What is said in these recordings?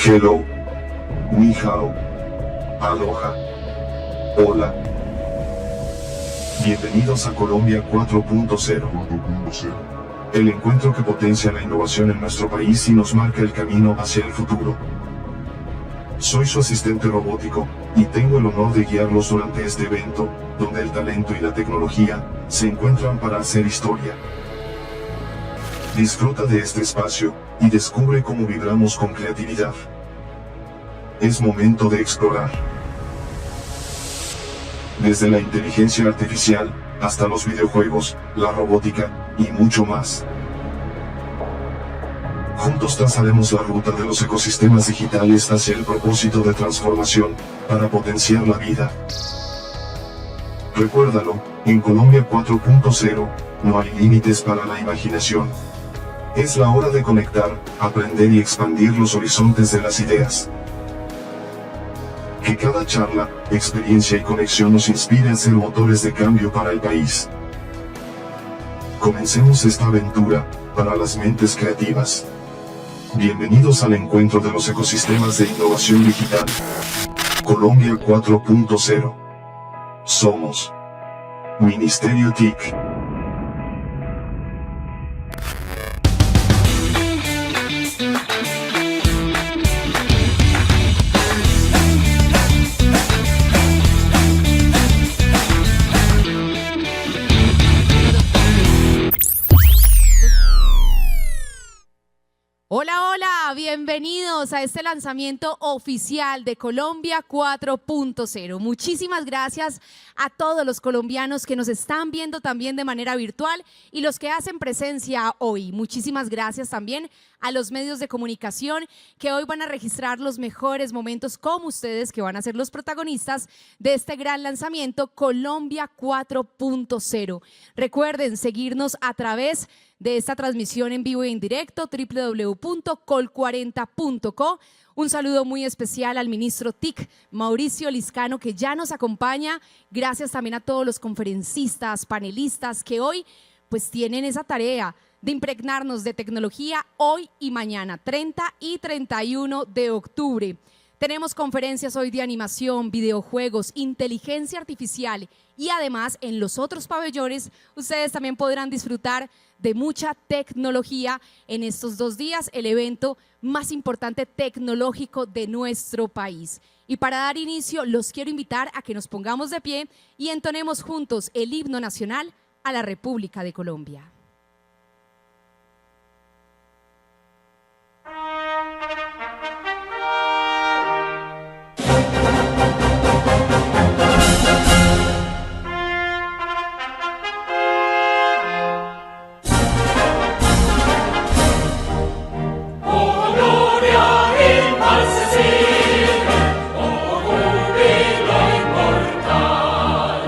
Hello, ni hao, aloha, hola. Bienvenidos a Colombia 4.0. El encuentro que potencia la innovación en nuestro país y nos marca el camino hacia el futuro. Soy su asistente robótico, y tengo el honor de guiarlos durante este evento, donde el talento y la tecnología se encuentran para hacer historia. Disfruta de este espacio, y descubre cómo vibramos con creatividad. Es momento de explorar. Desde la inteligencia artificial, hasta los videojuegos, la robótica, y mucho más. Juntos trazaremos la ruta de los ecosistemas digitales hacia el propósito de transformación, para potenciar la vida. Recuérdalo, en Colombia 4.0, no hay límites para la imaginación. Es la hora de conectar, aprender y expandir los horizontes de las ideas. Que cada charla, experiencia y conexión nos inspire a ser motores de cambio para el país. Comencemos esta aventura, para las mentes creativas. Bienvenidos al encuentro de los ecosistemas de innovación digital. Colombia 4.0. Somos Ministerio TIC. Hola, hola, bienvenidos a este lanzamiento oficial de Colombia 4.0. Muchísimas gracias a todos los colombianos que nos están viendo también de manera virtual y los que hacen presencia hoy. Muchísimas gracias también a los medios de comunicación que hoy van a registrar los mejores momentos como ustedes, que van a ser los protagonistas de este gran lanzamiento Colombia 4.0. Recuerden seguirnos a través de esta transmisión en vivo y en directo, www.col40.co. Un saludo muy especial al ministro TIC, Mauricio Liscano, que ya nos acompaña. Gracias también a todos los conferencistas, panelistas que hoy pues tienen esa tarea de impregnarnos de tecnología hoy y mañana, 30 y 31 de octubre. Tenemos conferencias hoy de animación, videojuegos, inteligencia artificial y además en los otros pabellones ustedes también podrán disfrutar de mucha tecnología en estos 2 días, el evento más importante tecnológico de nuestro país. Y para dar inicio los quiero invitar a que nos pongamos de pie y entonemos juntos el himno nacional a la República de Colombia. Inmortal,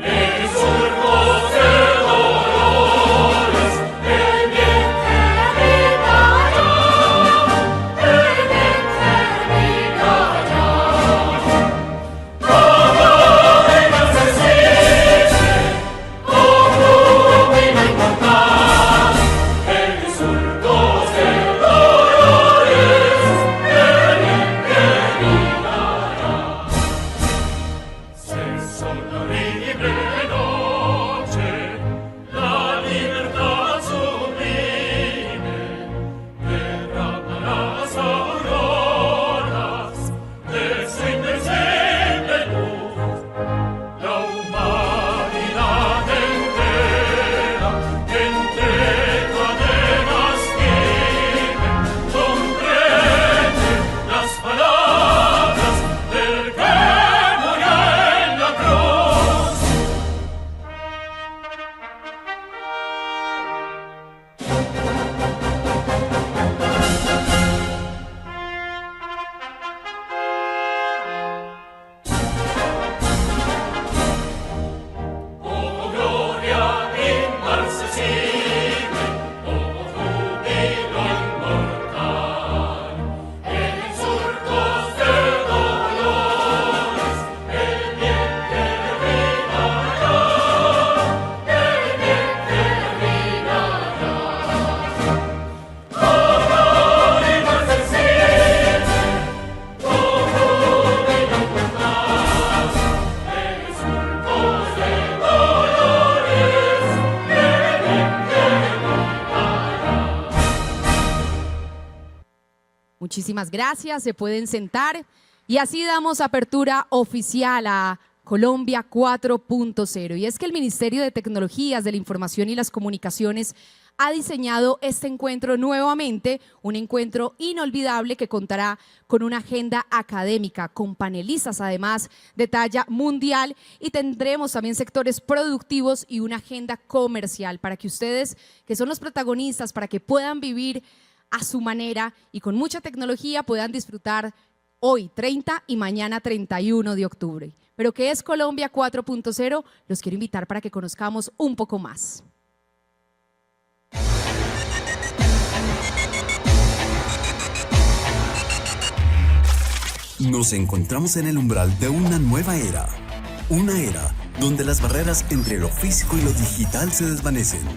el surco se doró. Muchísimas gracias, se pueden sentar y así damos apertura oficial a Colombia 4.0. Y es que el Ministerio de Tecnologías de la Información y las Comunicaciones ha diseñado este encuentro nuevamente, un encuentro inolvidable que contará con una agenda académica, con panelistas además de talla mundial, y tendremos también sectores productivos y una agenda comercial para que ustedes, que son los protagonistas, para que puedan vivir a su manera y con mucha tecnología puedan disfrutar hoy 30 y mañana 31 de octubre. Pero ¿qué es Colombia 4.0? Los quiero invitar para que conozcamos un poco más. Nos encontramos en el umbral de una nueva era. Una era donde las barreras entre lo físico y lo digital se desvanecen.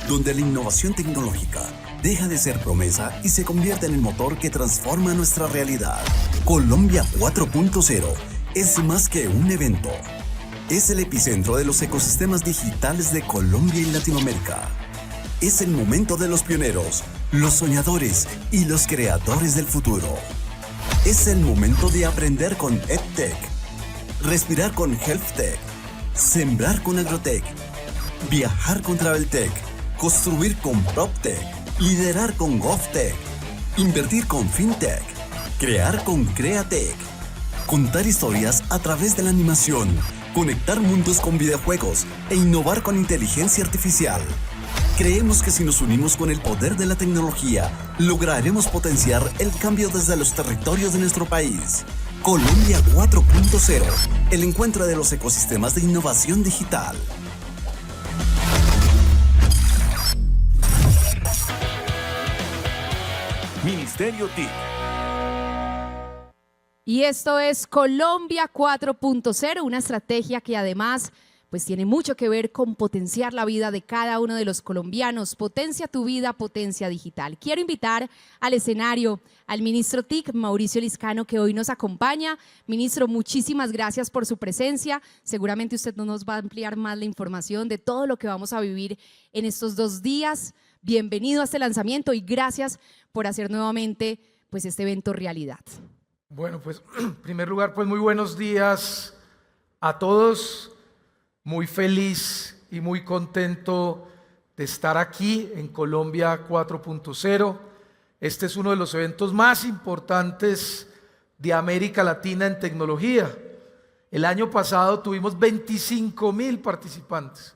Donde la innovación tecnológica deja de ser promesa y se convierte en el motor que transforma nuestra realidad. Colombia 4.0 es más que un evento. Es el epicentro de los ecosistemas digitales de Colombia y Latinoamérica. Es el momento de los pioneros, los soñadores y los creadores del futuro. Es el momento de aprender con EdTech, respirar con HealthTech, sembrar con Agrotech, viajar con TravelTech, construir con PropTech, liderar con GovTech, invertir con FinTech, crear con CreaTech, contar historias a través de la animación, conectar mundos con videojuegos e innovar con inteligencia artificial. Creemos que si nos unimos con el poder de la tecnología, lograremos potenciar el cambio desde los territorios de nuestro país. Colombia 4.0, el encuentro de los ecosistemas de innovación digital. Ministerio TIC. Y esto es Colombia 4.0, una estrategia que además pues tiene mucho que ver con potenciar la vida de cada uno de los colombianos. Potencia tu vida, potencia digital. Quiero invitar al escenario al ministro TIC, Mauricio Liscano, que hoy nos acompaña. Ministro, muchísimas gracias por su presencia. Seguramente usted nos va a ampliar más la información de todo lo que vamos a vivir en estos 2 días. Bienvenido a este lanzamiento y gracias por hacer nuevamente pues este evento realidad. Bueno, pues en primer lugar, pues muy buenos días a todos. Muy feliz y muy contento de estar aquí en Colombia 4.0. Este es uno de los eventos más importantes de América Latina en tecnología. El año pasado tuvimos 25.000 participantes.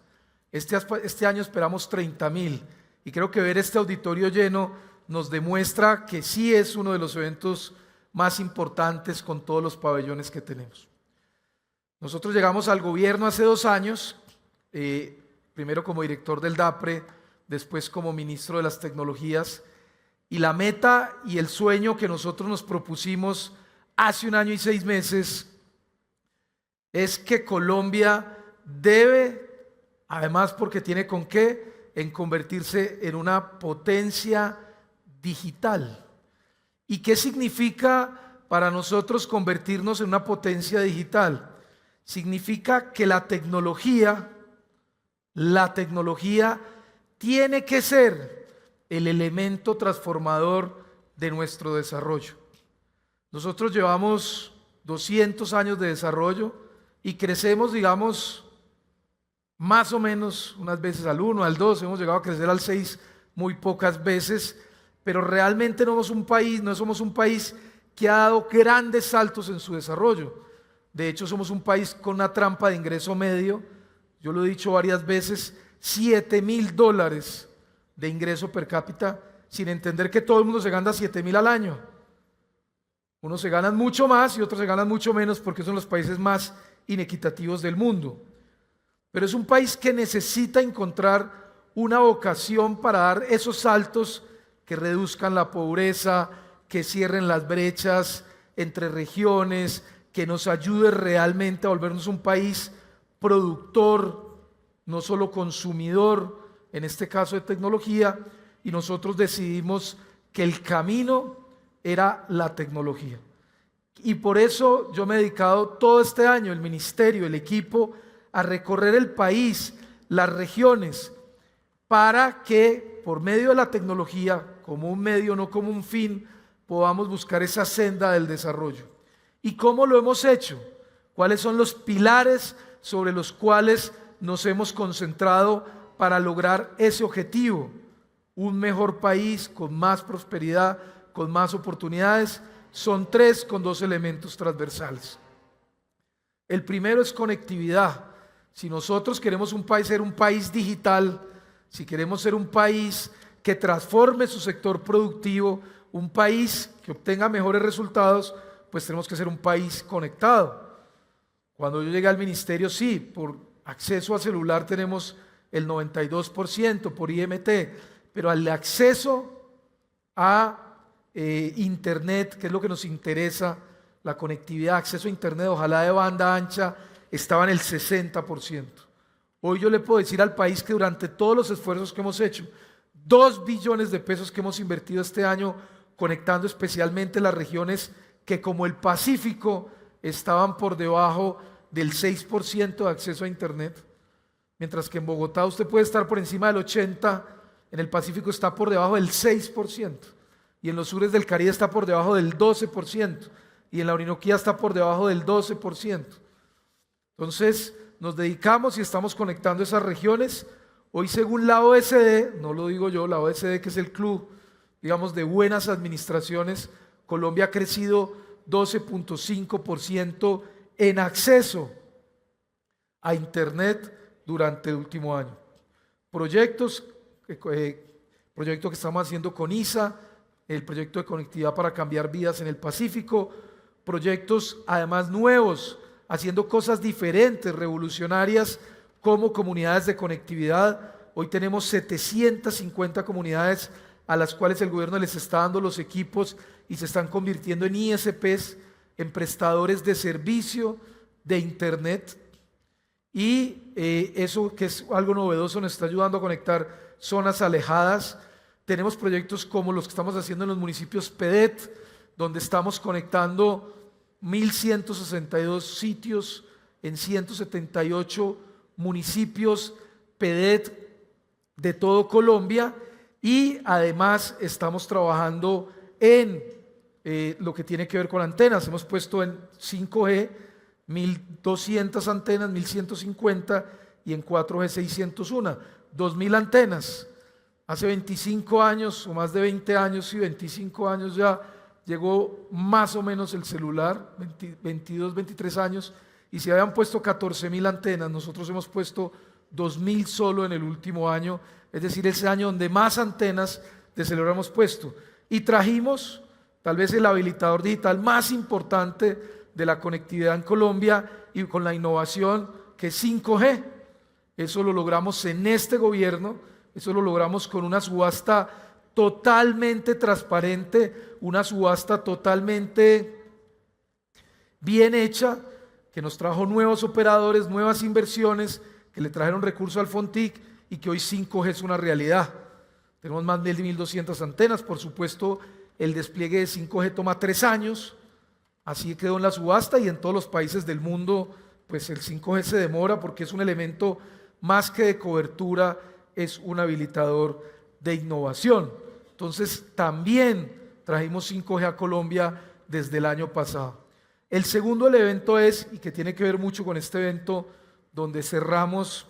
Este año esperamos 30.000. Y creo que ver este auditorio lleno nos demuestra que sí es uno de los eventos más importantes con todos los pabellones que tenemos. Nosotros llegamos al gobierno hace 2 años, primero como director del DAPRE, después como ministro de las tecnologías, y la meta y el sueño que nosotros nos propusimos hace 1 año y 6 meses es que Colombia debe, además porque tiene con qué, en convertirse en una potencia digital. ¿Y qué significa para nosotros convertirnos en una potencia digital? Significa que la tecnología tiene que ser el elemento transformador de nuestro desarrollo. Nosotros llevamos 200 años de desarrollo y crecemos, digamos, más o menos unas veces al 1, al 2, hemos llegado a crecer al 6 muy pocas veces, pero realmente no somos un país que ha dado grandes saltos en su desarrollo. De hecho, somos un país con una trampa de ingreso medio, yo lo he dicho varias veces, $7.000 de ingreso per cápita, sin entender que todo el mundo se gana 7.000 al año. Unos se ganan mucho más y otros se ganan mucho menos porque son los países más inequitativos del mundo. Pero es un país que necesita encontrar una vocación para dar esos saltos que reduzcan la pobreza, que cierren las brechas entre regiones, que nos ayude realmente a volvernos un país productor, no solo consumidor, en este caso de tecnología, y nosotros decidimos que el camino era la tecnología. Y por eso yo me he dedicado todo este año, el ministerio, el equipo, a recorrer el país, las regiones, para que por medio de la tecnología, como un medio, no como un fin, podamos buscar esa senda del desarrollo. ¿Y cómo lo hemos hecho? ¿Cuáles son los pilares sobre los cuales nos hemos concentrado para lograr ese objetivo? Un mejor país con más prosperidad, con más oportunidades. Son 3 con 2 elementos transversales. El primero es conectividad. Si nosotros queremos ser un país digital, si queremos ser un país que transforme su sector productivo, un país que obtenga mejores resultados, pues tenemos que ser un país conectado. Cuando yo llegué al ministerio, sí, por acceso a celular tenemos el 92% por IMT, pero al acceso a Internet, que es lo que nos interesa, la conectividad, acceso a Internet, ojalá de banda ancha, estaba en el 60%. Hoy yo le puedo decir al país que durante todos los esfuerzos que hemos hecho, 2 billones de pesos que hemos invertido este año, conectando especialmente las regiones que como el Pacífico estaban por debajo del 6% de acceso a Internet, mientras que en Bogotá usted puede estar por encima del 80%, en el Pacífico está por debajo del 6%, y en los sures del Caribe está por debajo del 12%, y en la Orinoquía está por debajo del 12%. Entonces nos dedicamos y estamos conectando esas regiones. Hoy, según la OECD, no lo digo yo, la OECD, que es el club, digamos, de buenas administraciones, Colombia ha crecido 12.5% en acceso a Internet durante el último año. Proyecto que estamos haciendo con ISA, el proyecto de conectividad para cambiar vidas en el Pacífico, proyectos además nuevos, haciendo cosas diferentes, revolucionarias, como comunidades de conectividad. Hoy tenemos 750 comunidades a las cuales el gobierno les está dando los equipos y se están convirtiendo en ISPs, en prestadores de servicio de Internet. Y eso, que es algo novedoso, nos está ayudando a conectar zonas alejadas. Tenemos proyectos como los que estamos haciendo en los municipios PEDET, donde estamos conectando 1.162 sitios en 178 municipios PEDET de todo Colombia, y además estamos trabajando en lo que tiene que ver con antenas. Hemos puesto en 5G 1.200 antenas, 1.150, y en 4G 601, 2.000 antenas. Hace 25 años o más de 20 años, y 25 años ya, llegó más o menos el celular, 22, 23 años, y se habían puesto 14.000 antenas. Nosotros hemos puesto 2.000 solo en el último año, es decir, ese año donde más antenas de celular hemos puesto. Y trajimos tal vez el habilitador digital más importante de la conectividad en Colombia, y con la innovación, que es 5G. Eso lo logramos en este gobierno, eso lo logramos con una subasta totalmente transparente, una subasta totalmente bien hecha, que nos trajo nuevos operadores, nuevas inversiones, que le trajeron recursos al FONTIC, y que hoy 5G es una realidad. Tenemos más de 1.200 antenas. Por supuesto, el despliegue de 5G toma 3 años, así quedó en la subasta, y en todos los países del mundo pues el 5G se demora, porque es un elemento más que de cobertura, es un habilitador de innovación. Entonces también trajimos 5G a Colombia desde el año pasado. El segundo elemento es, y que tiene que ver mucho con este evento, donde cerramos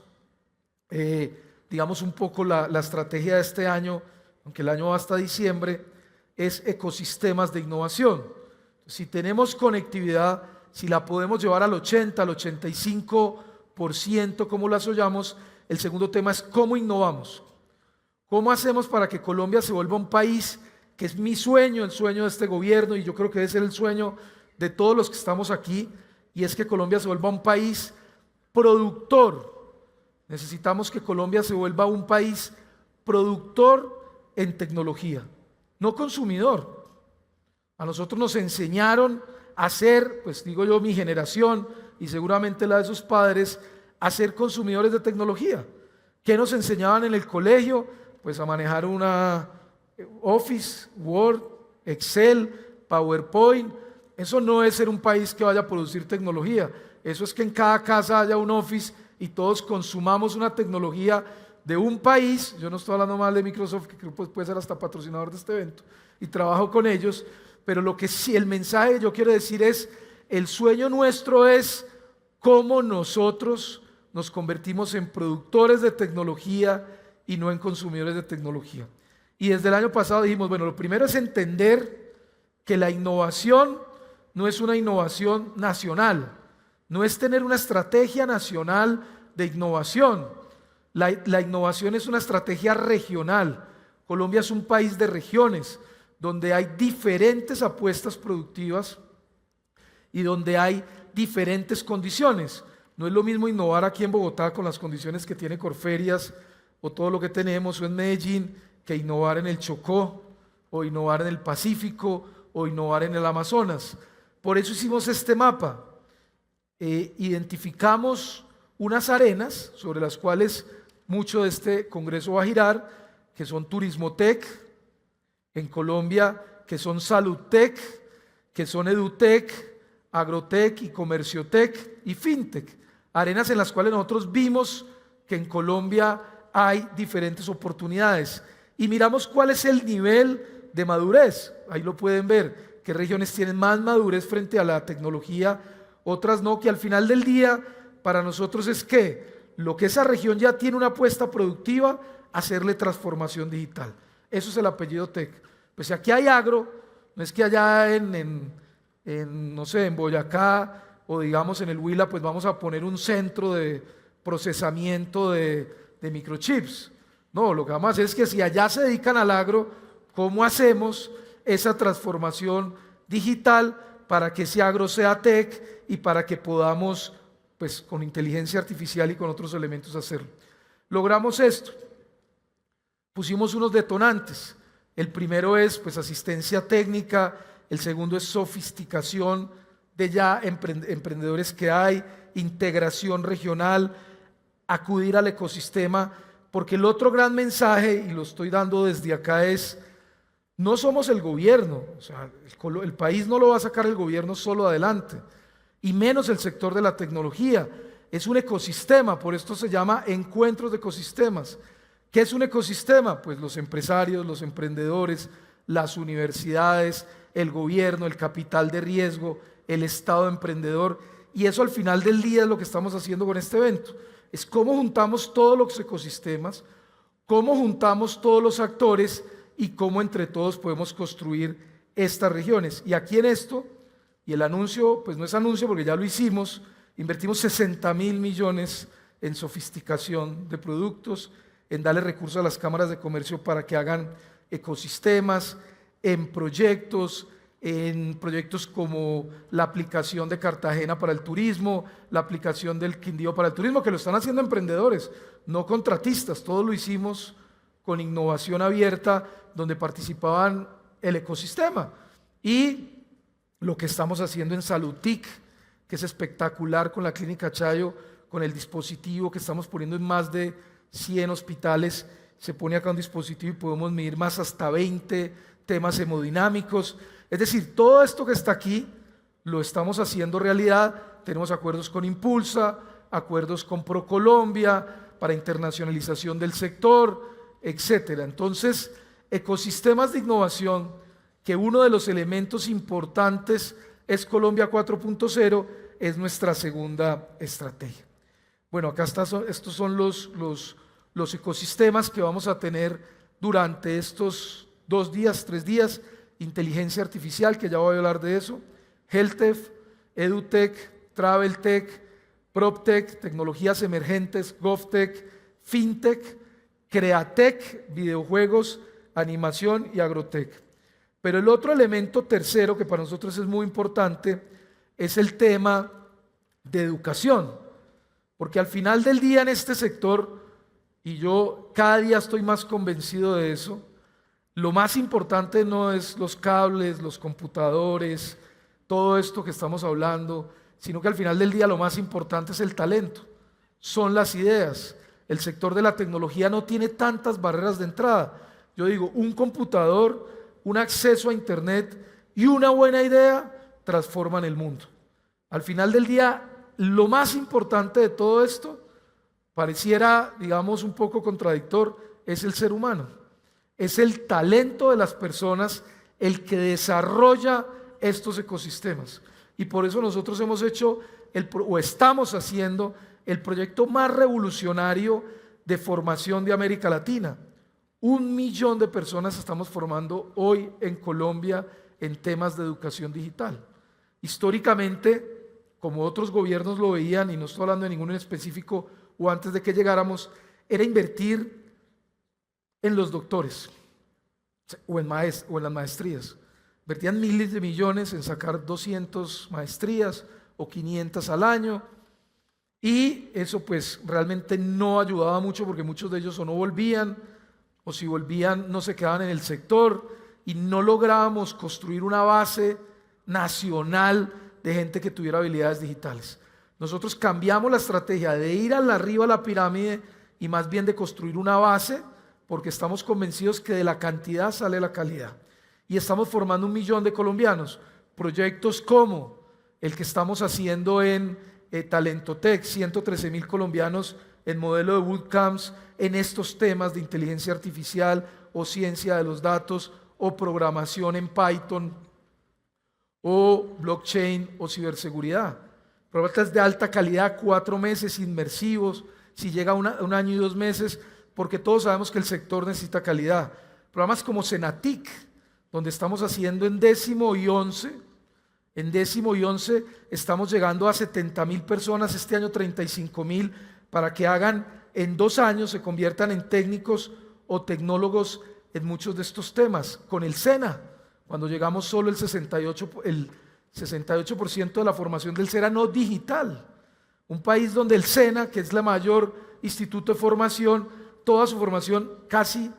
digamos un poco la estrategia de este año, aunque el año va hasta diciembre, es ecosistemas de innovación. Si tenemos conectividad, si la podemos llevar al 80, al 85%, como la soñamos, el segundo tema es cómo innovamos. ¿Cómo hacemos para que Colombia se vuelva un país, que es mi sueño, el sueño de este gobierno, y yo creo que debe ser el sueño de todos los que estamos aquí, y es que Colombia se vuelva un país productor? Necesitamos que Colombia se vuelva un país productor en tecnología, no consumidor. A nosotros nos enseñaron a ser, pues digo yo, mi generación y seguramente la de sus padres, a ser consumidores de tecnología. ¿Qué nos enseñaban en el colegio? Pues a manejar una Office, Word, Excel, PowerPoint. Eso no es ser un país que vaya a producir tecnología. Eso es que en cada casa haya un Office y todos consumamos una tecnología de un país. Yo no estoy hablando mal de Microsoft, que creo que puede ser hasta patrocinador de este evento, y trabajo con ellos, pero lo que sí, el mensaje que yo quiero decir es, el sueño nuestro es cómo nosotros nos convertimos en productores de tecnología y no en consumidores de tecnología. Y desde el año pasado dijimos, bueno, lo primero es entender que la innovación no es una innovación nacional, no es tener una estrategia nacional de innovación. La innovación es una estrategia regional. Colombia es un país de regiones donde hay diferentes apuestas productivas y donde hay diferentes condiciones. No es lo mismo innovar aquí en Bogotá con las condiciones que tiene Corferias o todo lo que tenemos, o en Medellín, que innovar en el Chocó, o innovar en el Pacífico, o innovar en el Amazonas. Por eso hicimos este mapa. Identificamos unas arenas sobre las cuales mucho de este congreso va a girar, que son Turismotec en Colombia, que son Saludtec, que son Edutec, Agrotec y Comerciotec y Fintech. Arenas en las cuales nosotros vimos que en Colombia hay diferentes oportunidades. Y miramos cuál es el nivel de madurez. Ahí lo pueden ver, qué regiones tienen más madurez frente a la tecnología, otras no, que al final del día para nosotros es que lo que esa región ya tiene una apuesta productiva, hacerle transformación digital. Eso es el apellido Tech. Pues si aquí hay agro, no es que allá no sé, en Boyacá o digamos en el Huila, pues vamos a poner un centro de procesamiento de microchips. No, lo que vamos a hacer es que si allá se dedican al agro, ¿cómo hacemos esa transformación digital para que ese agro sea tech y para que podamos, pues con inteligencia artificial y con otros elementos hacerlo? Logramos esto. Pusimos unos detonantes. El primero es pues asistencia técnica, el segundo es sofisticación de ya emprendedores que hay, integración regional, acudir al ecosistema, porque el otro gran mensaje, y lo estoy dando desde acá, es no somos el gobierno, o sea, el país no lo va a sacar el gobierno solo adelante, y menos el sector de la tecnología. Es un ecosistema, por esto se llama encuentros de ecosistemas. ¿Qué es un ecosistema? Pues los empresarios, los emprendedores, las universidades, el gobierno, el capital de riesgo, el Estado emprendedor, y eso al final del día es lo que estamos haciendo con este evento. Es cómo juntamos todos los ecosistemas, cómo juntamos todos los actores y cómo entre todos podemos construir estas regiones. Y aquí en esto, y el anuncio, pues no es anuncio porque ya lo hicimos, invertimos 60.000 millones en sofisticación de productos, en darle recursos a las cámaras de comercio para que hagan ecosistemas, en proyectos como la aplicación de Cartagena para el turismo, la aplicación del Quindío para el turismo, que lo están haciendo emprendedores, no contratistas. Todo lo hicimos con innovación abierta, donde participaban el ecosistema. Y lo que estamos haciendo en Saludtic, que es espectacular con la Clínica Chayo, con el dispositivo que estamos poniendo en más de 100 hospitales, se pone acá un dispositivo y podemos medir más hasta 20 temas hemodinámicos. Es decir, todo esto que está aquí lo estamos haciendo realidad. Tenemos acuerdos con Impulsa, acuerdos con ProColombia para internacionalización del sector, etcétera. Entonces, ecosistemas de innovación, que uno de los elementos importantes es Colombia 4.0, es nuestra segunda estrategia. Bueno, acá estos son los ecosistemas que vamos a tener durante estos 2 días, 3 días. Inteligencia artificial, que ya voy a hablar de eso, HealthTech, EduTech, TravelTech, PropTech, tecnologías emergentes, GovTech, FinTech, CreaTech, videojuegos, animación y Agrotech. Pero el otro elemento tercero que para nosotros es muy importante es el tema de educación, porque al final del día en este sector, y yo cada día estoy más convencido de eso, lo más importante no es los cables, los computadores, todo esto que estamos hablando, sino que al final del día lo más importante es el talento, son las ideas. El sector de la tecnología no tiene tantas barreras de entrada. Yo digo, un computador, un acceso a internet y una buena idea transforman el mundo. Al final del día, lo más importante de todo esto, pareciera, digamos, un poco contradictor, es el ser humano. Es el talento de las personas, el que desarrolla estos ecosistemas. Y por eso nosotros hemos hecho o estamos haciendo el proyecto más revolucionario de formación de América Latina. 1 millón de personas estamos formando hoy en Colombia en temas de educación digital. Históricamente, como otros gobiernos lo veían, y no estoy hablando de ninguno en específico o antes de que llegáramos, era invertir en los doctores o en las maestrías. Invertían miles de millones en sacar 200 maestrías o 500 al año, y eso pues realmente no ayudaba mucho porque muchos de ellos o no volvían, o si volvían no se quedaban en el sector, y no lográbamos construir una base nacional de gente que tuviera habilidades digitales. Nosotros cambiamos la estrategia de ir arriba a la pirámide y más bien de construir una base, porque estamos convencidos que de la cantidad sale la calidad. Y estamos formando 1 millón de colombianos. Proyectos como el que estamos haciendo en Talentotec, 113,000 colombianos en modelo de bootcamps en estos temas de inteligencia artificial o ciencia de los datos o programación en Python o blockchain o ciberseguridad. Programas de alta calidad, 4 meses inmersivos, si llega un año y 2 meses, porque todos sabemos que el sector necesita calidad. Programas como Cenatic, donde estamos haciendo en 10º y 11. En 10º y 11 estamos llegando a 70,000 personas, este año 35,000, para que hagan en 2 años, se conviertan en técnicos o tecnólogos en muchos de estos temas. Con el SENA, cuando llegamos solo el 68% de la formación del SENA no digital. Un país donde el SENA, que es la mayor instituto de formación, toda su formación casi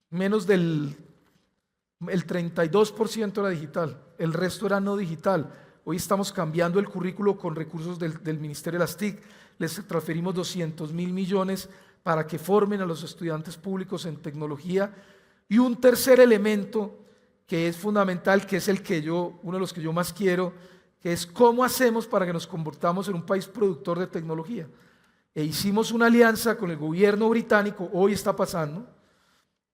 menos del 32% era digital, el resto era no digital. Hoy estamos cambiando el currículo con recursos del Ministerio de las TIC, les transferimos 200,000 millones para que formen a los estudiantes públicos en tecnología. Y un tercer elemento que es fundamental, que es uno de los que yo más quiero, que es cómo hacemos para que nos convirtamos en un país productor de tecnología. Hicimos una alianza con el gobierno británico, hoy está pasando,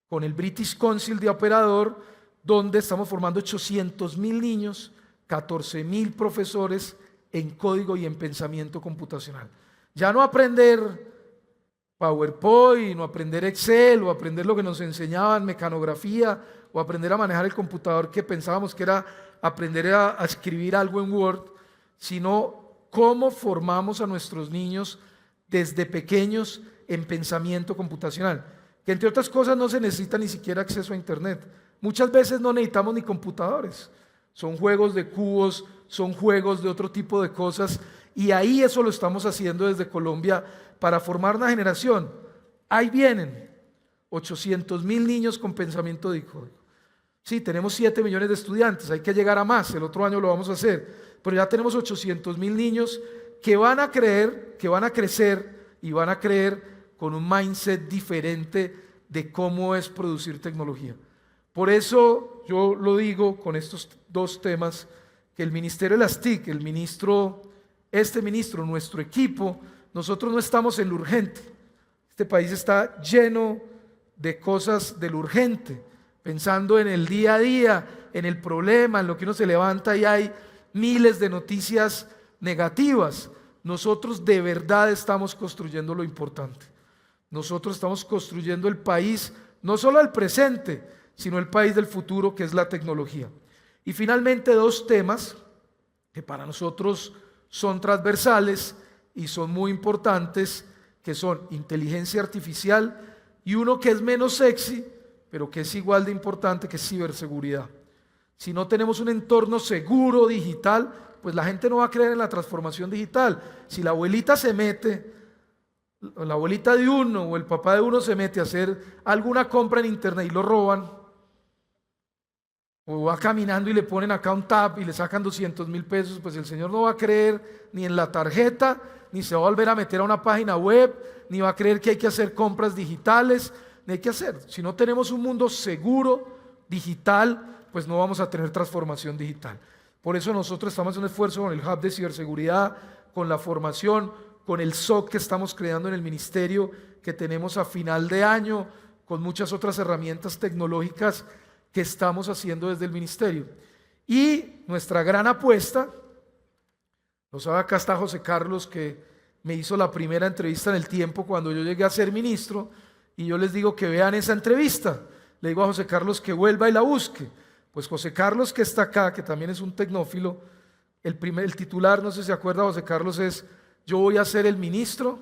con el British Council de Operador, donde estamos formando 800,000 niños, 14,000 profesores en código y en pensamiento computacional. Ya no aprender PowerPoint, no aprender Excel, o aprender lo que nos enseñaban, mecanografía, o aprender a manejar el computador, que pensábamos que era aprender a escribir algo en Word, sino cómo formamos a nuestros niños desde pequeños en pensamiento computacional, que entre otras cosas no se necesita ni siquiera acceso a Internet. Muchas veces no necesitamos ni computadores, son juegos de cubos, son juegos de otro tipo de cosas, y ahí eso lo estamos haciendo desde Colombia para formar una generación. Ahí vienen 800,000 niños con pensamiento de código. Sí, tenemos 7 millones de estudiantes, hay que llegar a más, el otro año lo vamos a hacer, pero ya tenemos 800,000 niños que van a crecer y van a creer con un mindset diferente de cómo es producir tecnología. Por eso yo lo digo con estos 2 temas, que el Ministerio de las TIC, este ministro, nuestro equipo, nosotros no estamos en lo urgente. Este país está lleno de cosas de lo urgente, pensando en el día a día, en el problema, en lo que uno se levanta y hay miles de noticias negativas. Nosotros de verdad estamos construyendo lo importante. Nosotros estamos construyendo el país, no solo el presente, sino el país del futuro, que es la tecnología. Y finalmente 2 temas que para nosotros son transversales y son muy importantes, que son inteligencia artificial y uno que es menos sexy, pero que es igual de importante, que es ciberseguridad. Si no tenemos un entorno seguro digital, pues la gente no va a creer en la transformación digital. Si la abuelita se mete, la abuelita de uno o el papá de uno se mete a hacer alguna compra en internet y lo roban, o va caminando y le ponen acá un tap y le sacan 200,000 pesos, pues el señor no va a creer ni en la tarjeta, ni se va a volver a meter a una página web, ni va a creer que hay que hacer compras digitales, ni hay que hacer. Si no tenemos un mundo seguro, digital, pues no vamos a tener transformación digital. Por eso nosotros estamos haciendo un esfuerzo con el Hub de Ciberseguridad, con la formación, con el SOC que estamos creando en el ministerio, que tenemos a final de año, con muchas otras herramientas tecnológicas que estamos haciendo desde el ministerio. Y nuestra gran apuesta, lo sabe, acá está José Carlos, que me hizo la primera entrevista en El Tiempo cuando yo llegué a ser ministro, y yo les digo que vean esa entrevista. Le digo a José Carlos que vuelva y la busque. Pues José Carlos, que está acá, que también es un tecnófilo, el titular, no sé si se acuerda, José Carlos, es: yo voy a ser el ministro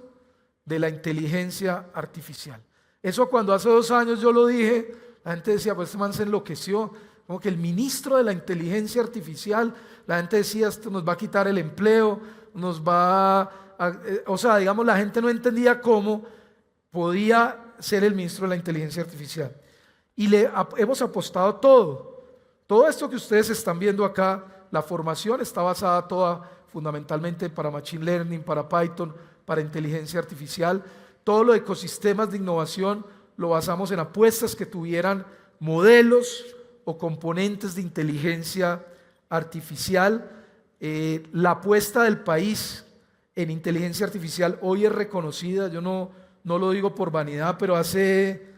de la inteligencia artificial. Eso cuando hace 2 años yo lo dije, la gente decía, pues este man se enloqueció, como que el ministro de la inteligencia artificial, la gente decía, esto nos va a quitar el empleo, nos va o sea, digamos, la gente no entendía cómo podía ser el ministro de la inteligencia artificial. Y hemos apostado todo esto que ustedes están viendo acá. La formación está basada toda fundamentalmente para Machine Learning, para Python, para inteligencia artificial. Todo lo de ecosistemas de innovación lo basamos en apuestas que tuvieran modelos o componentes de inteligencia artificial. La apuesta del país en inteligencia artificial hoy es reconocida. Yo no lo digo por vanidad, pero hace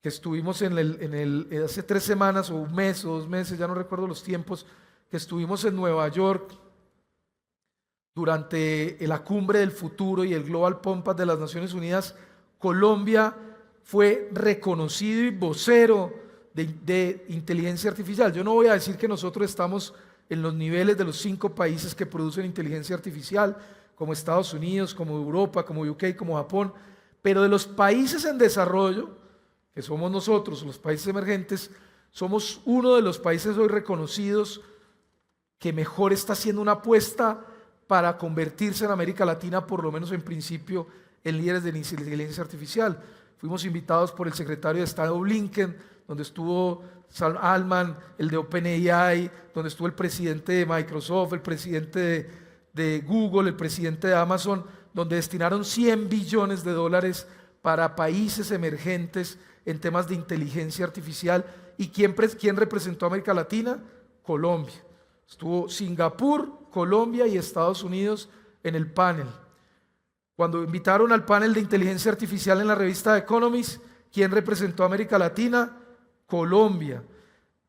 que estuvimos hace 3 semanas o 1 mes o 2 meses, ya no recuerdo los tiempos, que estuvimos en Nueva York durante la cumbre del futuro y el Global Compact de las Naciones Unidas. Colombia fue reconocido y vocero de inteligencia artificial. Yo no voy a decir que nosotros estamos en los niveles de los 5 países que producen inteligencia artificial, como Estados Unidos, como Europa, como UK, como Japón, pero de los países en desarrollo, que somos nosotros, los países emergentes, somos uno de los países hoy reconocidos que mejor está haciendo una apuesta para convertirse en América Latina, por lo menos en principio, en líderes de inteligencia artificial. Fuimos invitados por el secretario de Estado Blinken, donde estuvo Sam Altman, el de OpenAI, donde estuvo el presidente de Microsoft, el presidente de Google, el presidente de Amazon, donde destinaron $100 billones para países emergentes en temas de inteligencia artificial. ¿Y quién representó a América Latina? Colombia. Estuvo Singapur, Colombia y Estados Unidos en el panel. Cuando invitaron al panel de inteligencia artificial en la revista Economist, ¿quién representó a América Latina? Colombia.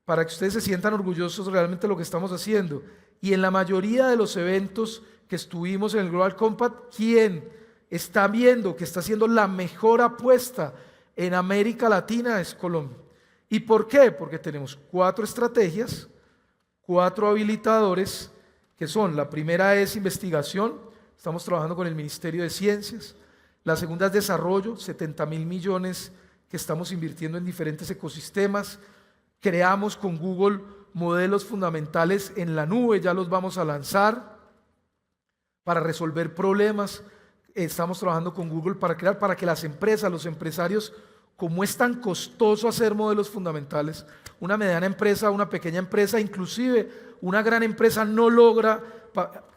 Para que ustedes se sientan orgullosos realmente de lo que estamos haciendo. Y en la mayoría de los eventos que estuvimos en el Global Compact, ¿quién está viendo que está haciendo la mejor apuesta en América Latina? Es Colombia. ¿Y por qué? Porque tenemos 4 estrategias, 4 habilitadores, que son: la primera es investigación, estamos trabajando con el Ministerio de Ciencias; la segunda es desarrollo, 70.000 millones que estamos invirtiendo en diferentes ecosistemas; creamos con Google modelos fundamentales en la nube, ya los vamos a lanzar para resolver problemas. Estamos trabajando con Google para que las empresas, los empresarios, como es tan costoso hacer modelos fundamentales, una mediana empresa, una pequeña empresa, inclusive una gran empresa no logra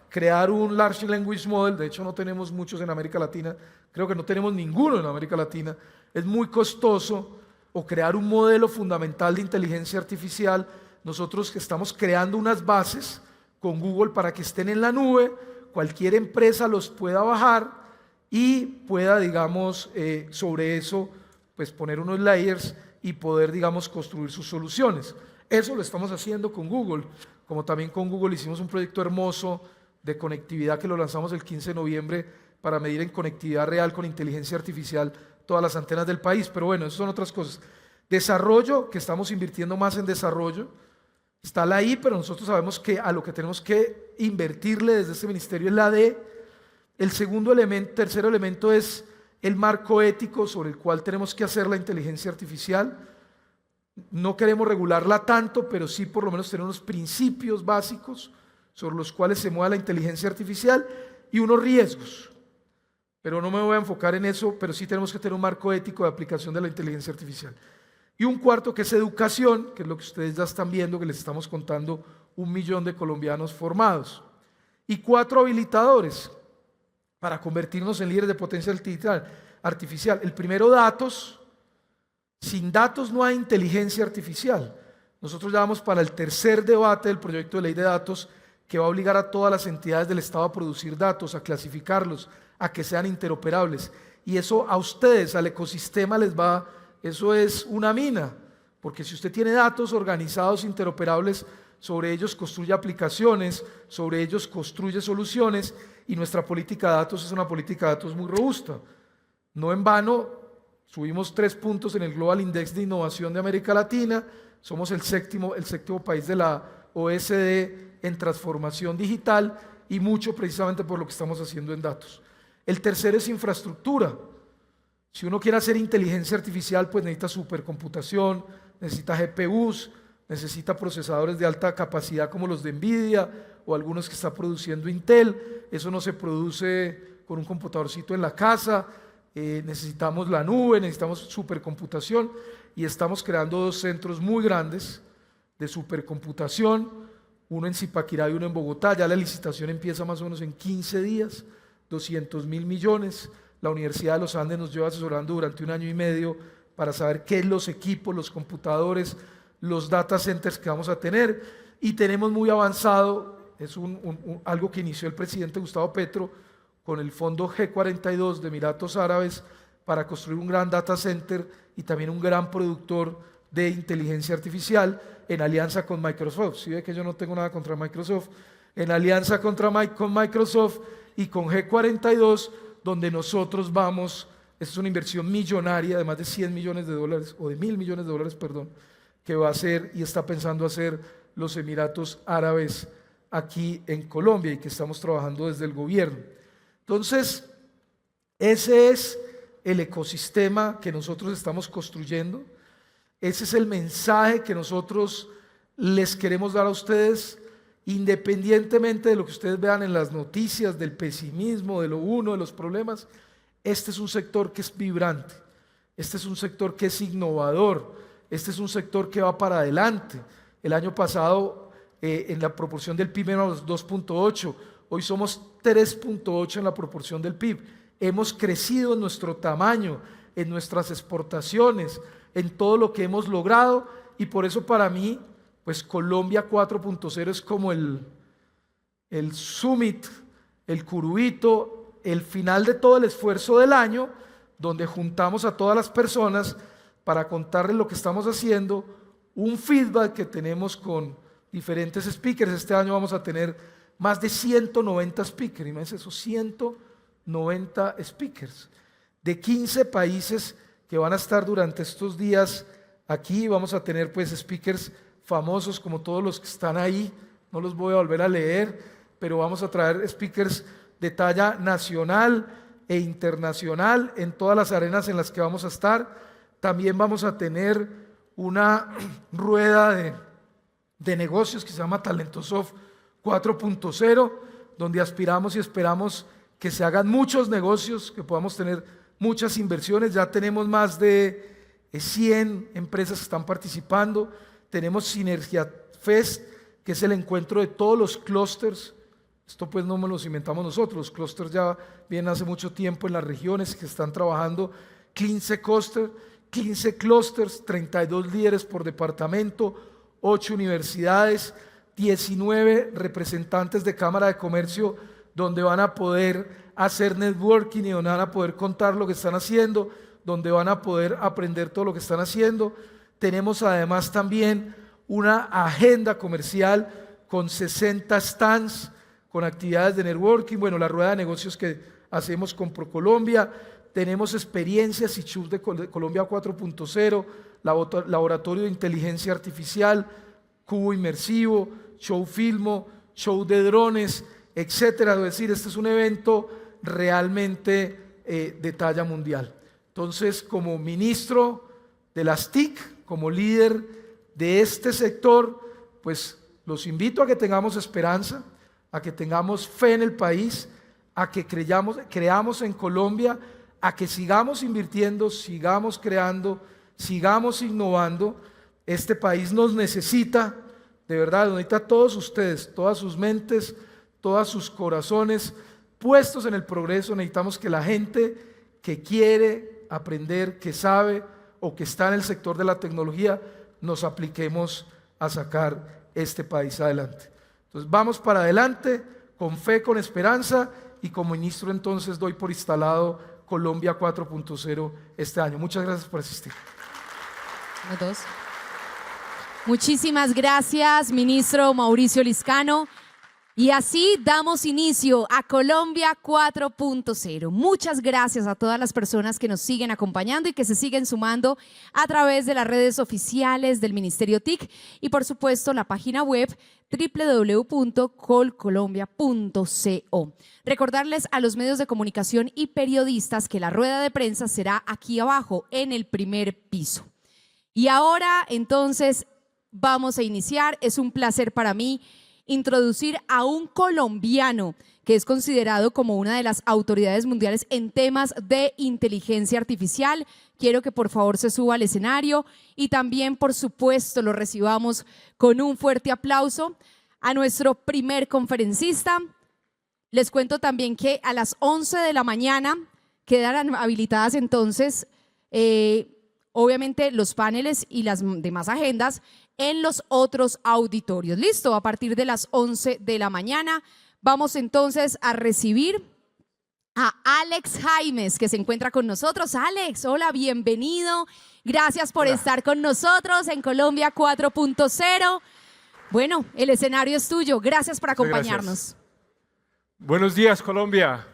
crear un Large Language Model. De hecho no tenemos muchos en América Latina, creo que no tenemos ninguno en América Latina. Es muy costoso, o crear un modelo fundamental de inteligencia artificial. Nosotros estamos creando unas bases con Google para que estén en la nube, cualquier empresa los pueda bajar y pueda, digamos, sobre eso pues poner unos layers y poder, digamos, construir sus soluciones. Eso lo estamos haciendo con Google, como también con Google hicimos un proyecto hermoso de conectividad que lo lanzamos el 15 de noviembre para medir en conectividad real con inteligencia artificial todas las antenas del país. Pero bueno, eso son otras cosas. Desarrollo, que estamos invirtiendo más en desarrollo, está la I, pero nosotros sabemos que a lo que tenemos que invertirle desde este ministerio es la D. El tercer elemento es el marco ético sobre el cual tenemos que hacer la inteligencia artificial. No queremos regularla tanto, pero sí por lo menos tener unos principios básicos sobre los cuales se mueva la inteligencia artificial y unos riesgos. Pero no me voy a enfocar en eso, pero sí tenemos que tener un marco ético de aplicación de la inteligencia artificial. Y un cuarto, que es educación, que es lo que ustedes ya están viendo, que les estamos contando, 1 millón de colombianos formados. Y 4 habilitadores para convertirnos en líderes de potencia artificial. El primero, datos. Sin datos no hay inteligencia artificial. Nosotros ya vamos para el tercer debate del proyecto de ley de datos, que va a obligar a todas las entidades del Estado a producir datos, a clasificarlos, a que sean interoperables. Y eso a ustedes, al ecosistema, les va, eso es una mina. porque si usted tiene datos organizados, interoperables, sobre ellos construye aplicaciones, sobre ellos construye soluciones, y nuestra política de datos es una política de datos muy robusta. No en vano, subimos 3 puntos en el Global Index de Innovación de América Latina, somos el séptimo país de la OECD en transformación digital, y mucho precisamente por lo que estamos haciendo en datos. El tercero es infraestructura. Si uno quiere hacer inteligencia artificial, pues necesita supercomputación, necesita GPUs, necesita procesadores de alta capacidad como los de Nvidia o algunos que está produciendo Intel. Eso no se produce con un computadorcito en la casa, necesitamos la nube, necesitamos supercomputación, y estamos creando 2 centros muy grandes de supercomputación, uno en Zipaquirá y uno en Bogotá. Ya la licitación empieza más o menos en 15 días, 200.000 millones. La Universidad de los Andes nos lleva asesorando durante 1 año y medio para saber qué es los equipos, los computadores, los data centers que vamos a tener, y tenemos muy avanzado, es algo que inició el presidente Gustavo Petro con el fondo G42 de Emiratos Árabes para construir un gran data center y también un gran productor de inteligencia artificial en alianza con Microsoft. Si ve que yo no tengo nada contra Microsoft, en alianza con Microsoft y con G42, donde nosotros vamos, esta es una inversión millonaria de más de $100 millones o de $1.000 millones, perdón, que va a hacer y está pensando hacer los Emiratos Árabes aquí en Colombia, y que estamos trabajando desde el gobierno. Entonces, ese es el ecosistema que nosotros estamos construyendo, ese es el mensaje que nosotros les queremos dar a ustedes, independientemente de lo que ustedes vean en las noticias, del pesimismo, de los problemas. Este es un sector que es vibrante, este es un sector que es innovador, este es un sector que va para adelante. El año pasado, en la proporción del PIB éramos 2.8, hoy somos 3.8 en la proporción del PIB. Hemos crecido en nuestro tamaño, en nuestras exportaciones, en todo lo que hemos logrado, y por eso para mí, pues Colombia 4.0 es como el summit, el curubito, el final de todo el esfuerzo del año, donde juntamos a todas las personas para contarles lo que estamos haciendo, un feedback que tenemos con diferentes speakers. Este año vamos a tener más de 190 speakers, imagínense eso, 190 speakers de 15 países que van a estar durante estos días aquí. Vamos a tener pues speakers famosos como todos los que están ahí, no los voy a volver a leer, pero vamos a traer speakers de talla nacional e internacional en todas las arenas en las que vamos a estar. También vamos a tener una rueda de negocios que se llama Talentosoft 4.0, donde aspiramos y esperamos que se hagan muchos negocios, que podamos tener muchas inversiones. Ya tenemos más de 100 empresas que están participando. Tenemos Sinergia Fest, que es el encuentro de todos los clústeres. Esto pues no nos los inventamos nosotros, los clústeres ya vienen hace mucho tiempo en las regiones que están trabajando. 15 clústeres, 32 líderes por departamento, 8 universidades, 19 representantes de Cámara de Comercio, donde van a poder hacer networking y donde van a poder contar lo que están haciendo, donde van a poder aprender todo lo que están haciendo. Tenemos además también una agenda comercial con 60 stands, con actividades de networking, bueno, la rueda de negocios que hacemos con ProColombia. Tenemos experiencias y shows de Colombia 4.0, laboratorio de inteligencia artificial, cubo inmersivo, show filmo, show de drones, etcétera. Es decir, este es un evento realmente de talla mundial. Entonces, como ministro de las TIC, como líder de este sector, pues los invito a que tengamos esperanza, a que tengamos fe en el país, a que creamos en Colombia, a que sigamos invirtiendo, sigamos creando, sigamos innovando. Este país nos necesita, de verdad, nos necesita a todos ustedes, todas sus mentes, todos sus corazones puestos en el progreso. Necesitamos que la gente que quiere aprender, que sabe o que está en el sector de la tecnología, nos apliquemos a sacar este país adelante. Entonces vamos para adelante, con fe, con esperanza, y como ministro entonces doy por instalado Colombia 4.0 este año. Muchas gracias por asistir. Muchísimas gracias, ministro Mauricio Liscano. Y así damos inicio a Colombia 4.0. Muchas gracias a todas las personas que nos siguen acompañando y que se siguen sumando a través de las redes oficiales del Ministerio TIC y por supuesto la página web www.colcolombia.co. Recordarles a los medios de comunicación y periodistas que la rueda de prensa será aquí abajo en el primer piso. Y ahora entonces vamos a iniciar. Es un placer para mí introducir a un colombiano que es considerado como una de las autoridades mundiales en temas de inteligencia artificial. Quiero que por favor se suba al escenario y también, por supuesto, lo recibamos con un fuerte aplauso a nuestro primer conferencista. Les cuento también que a las 11 de la mañana quedarán habilitadas entonces, obviamente, los paneles y las demás agendas en los otros auditorios. Listo, a partir de las 11 de la mañana vamos entonces a recibir a Alex Jaimes, que se encuentra con nosotros. Alex, hola, bienvenido. Gracias por estar con nosotros en Colombia 4.0. Bueno, el escenario es tuyo. Gracias por acompañarnos. Gracias. Buenos días, Colombia.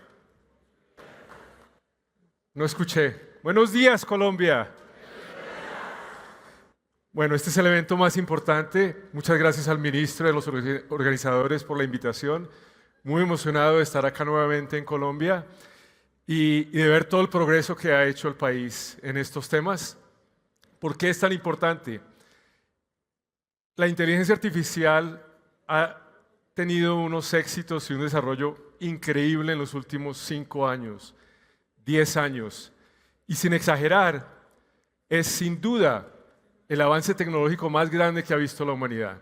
No escuché. Buenos días, Colombia. Bueno, este es el evento más importante. Muchas gracias al ministro y a los organizadores por la invitación. Muy emocionado de estar acá nuevamente en Colombia y de ver todo el progreso que ha hecho el país en estos temas. ¿Por qué es tan importante? La inteligencia artificial ha tenido unos éxitos y un desarrollo increíble en los últimos 5 años, 10 años. Y sin exagerar, es sin duda el avance tecnológico más grande que ha visto la humanidad.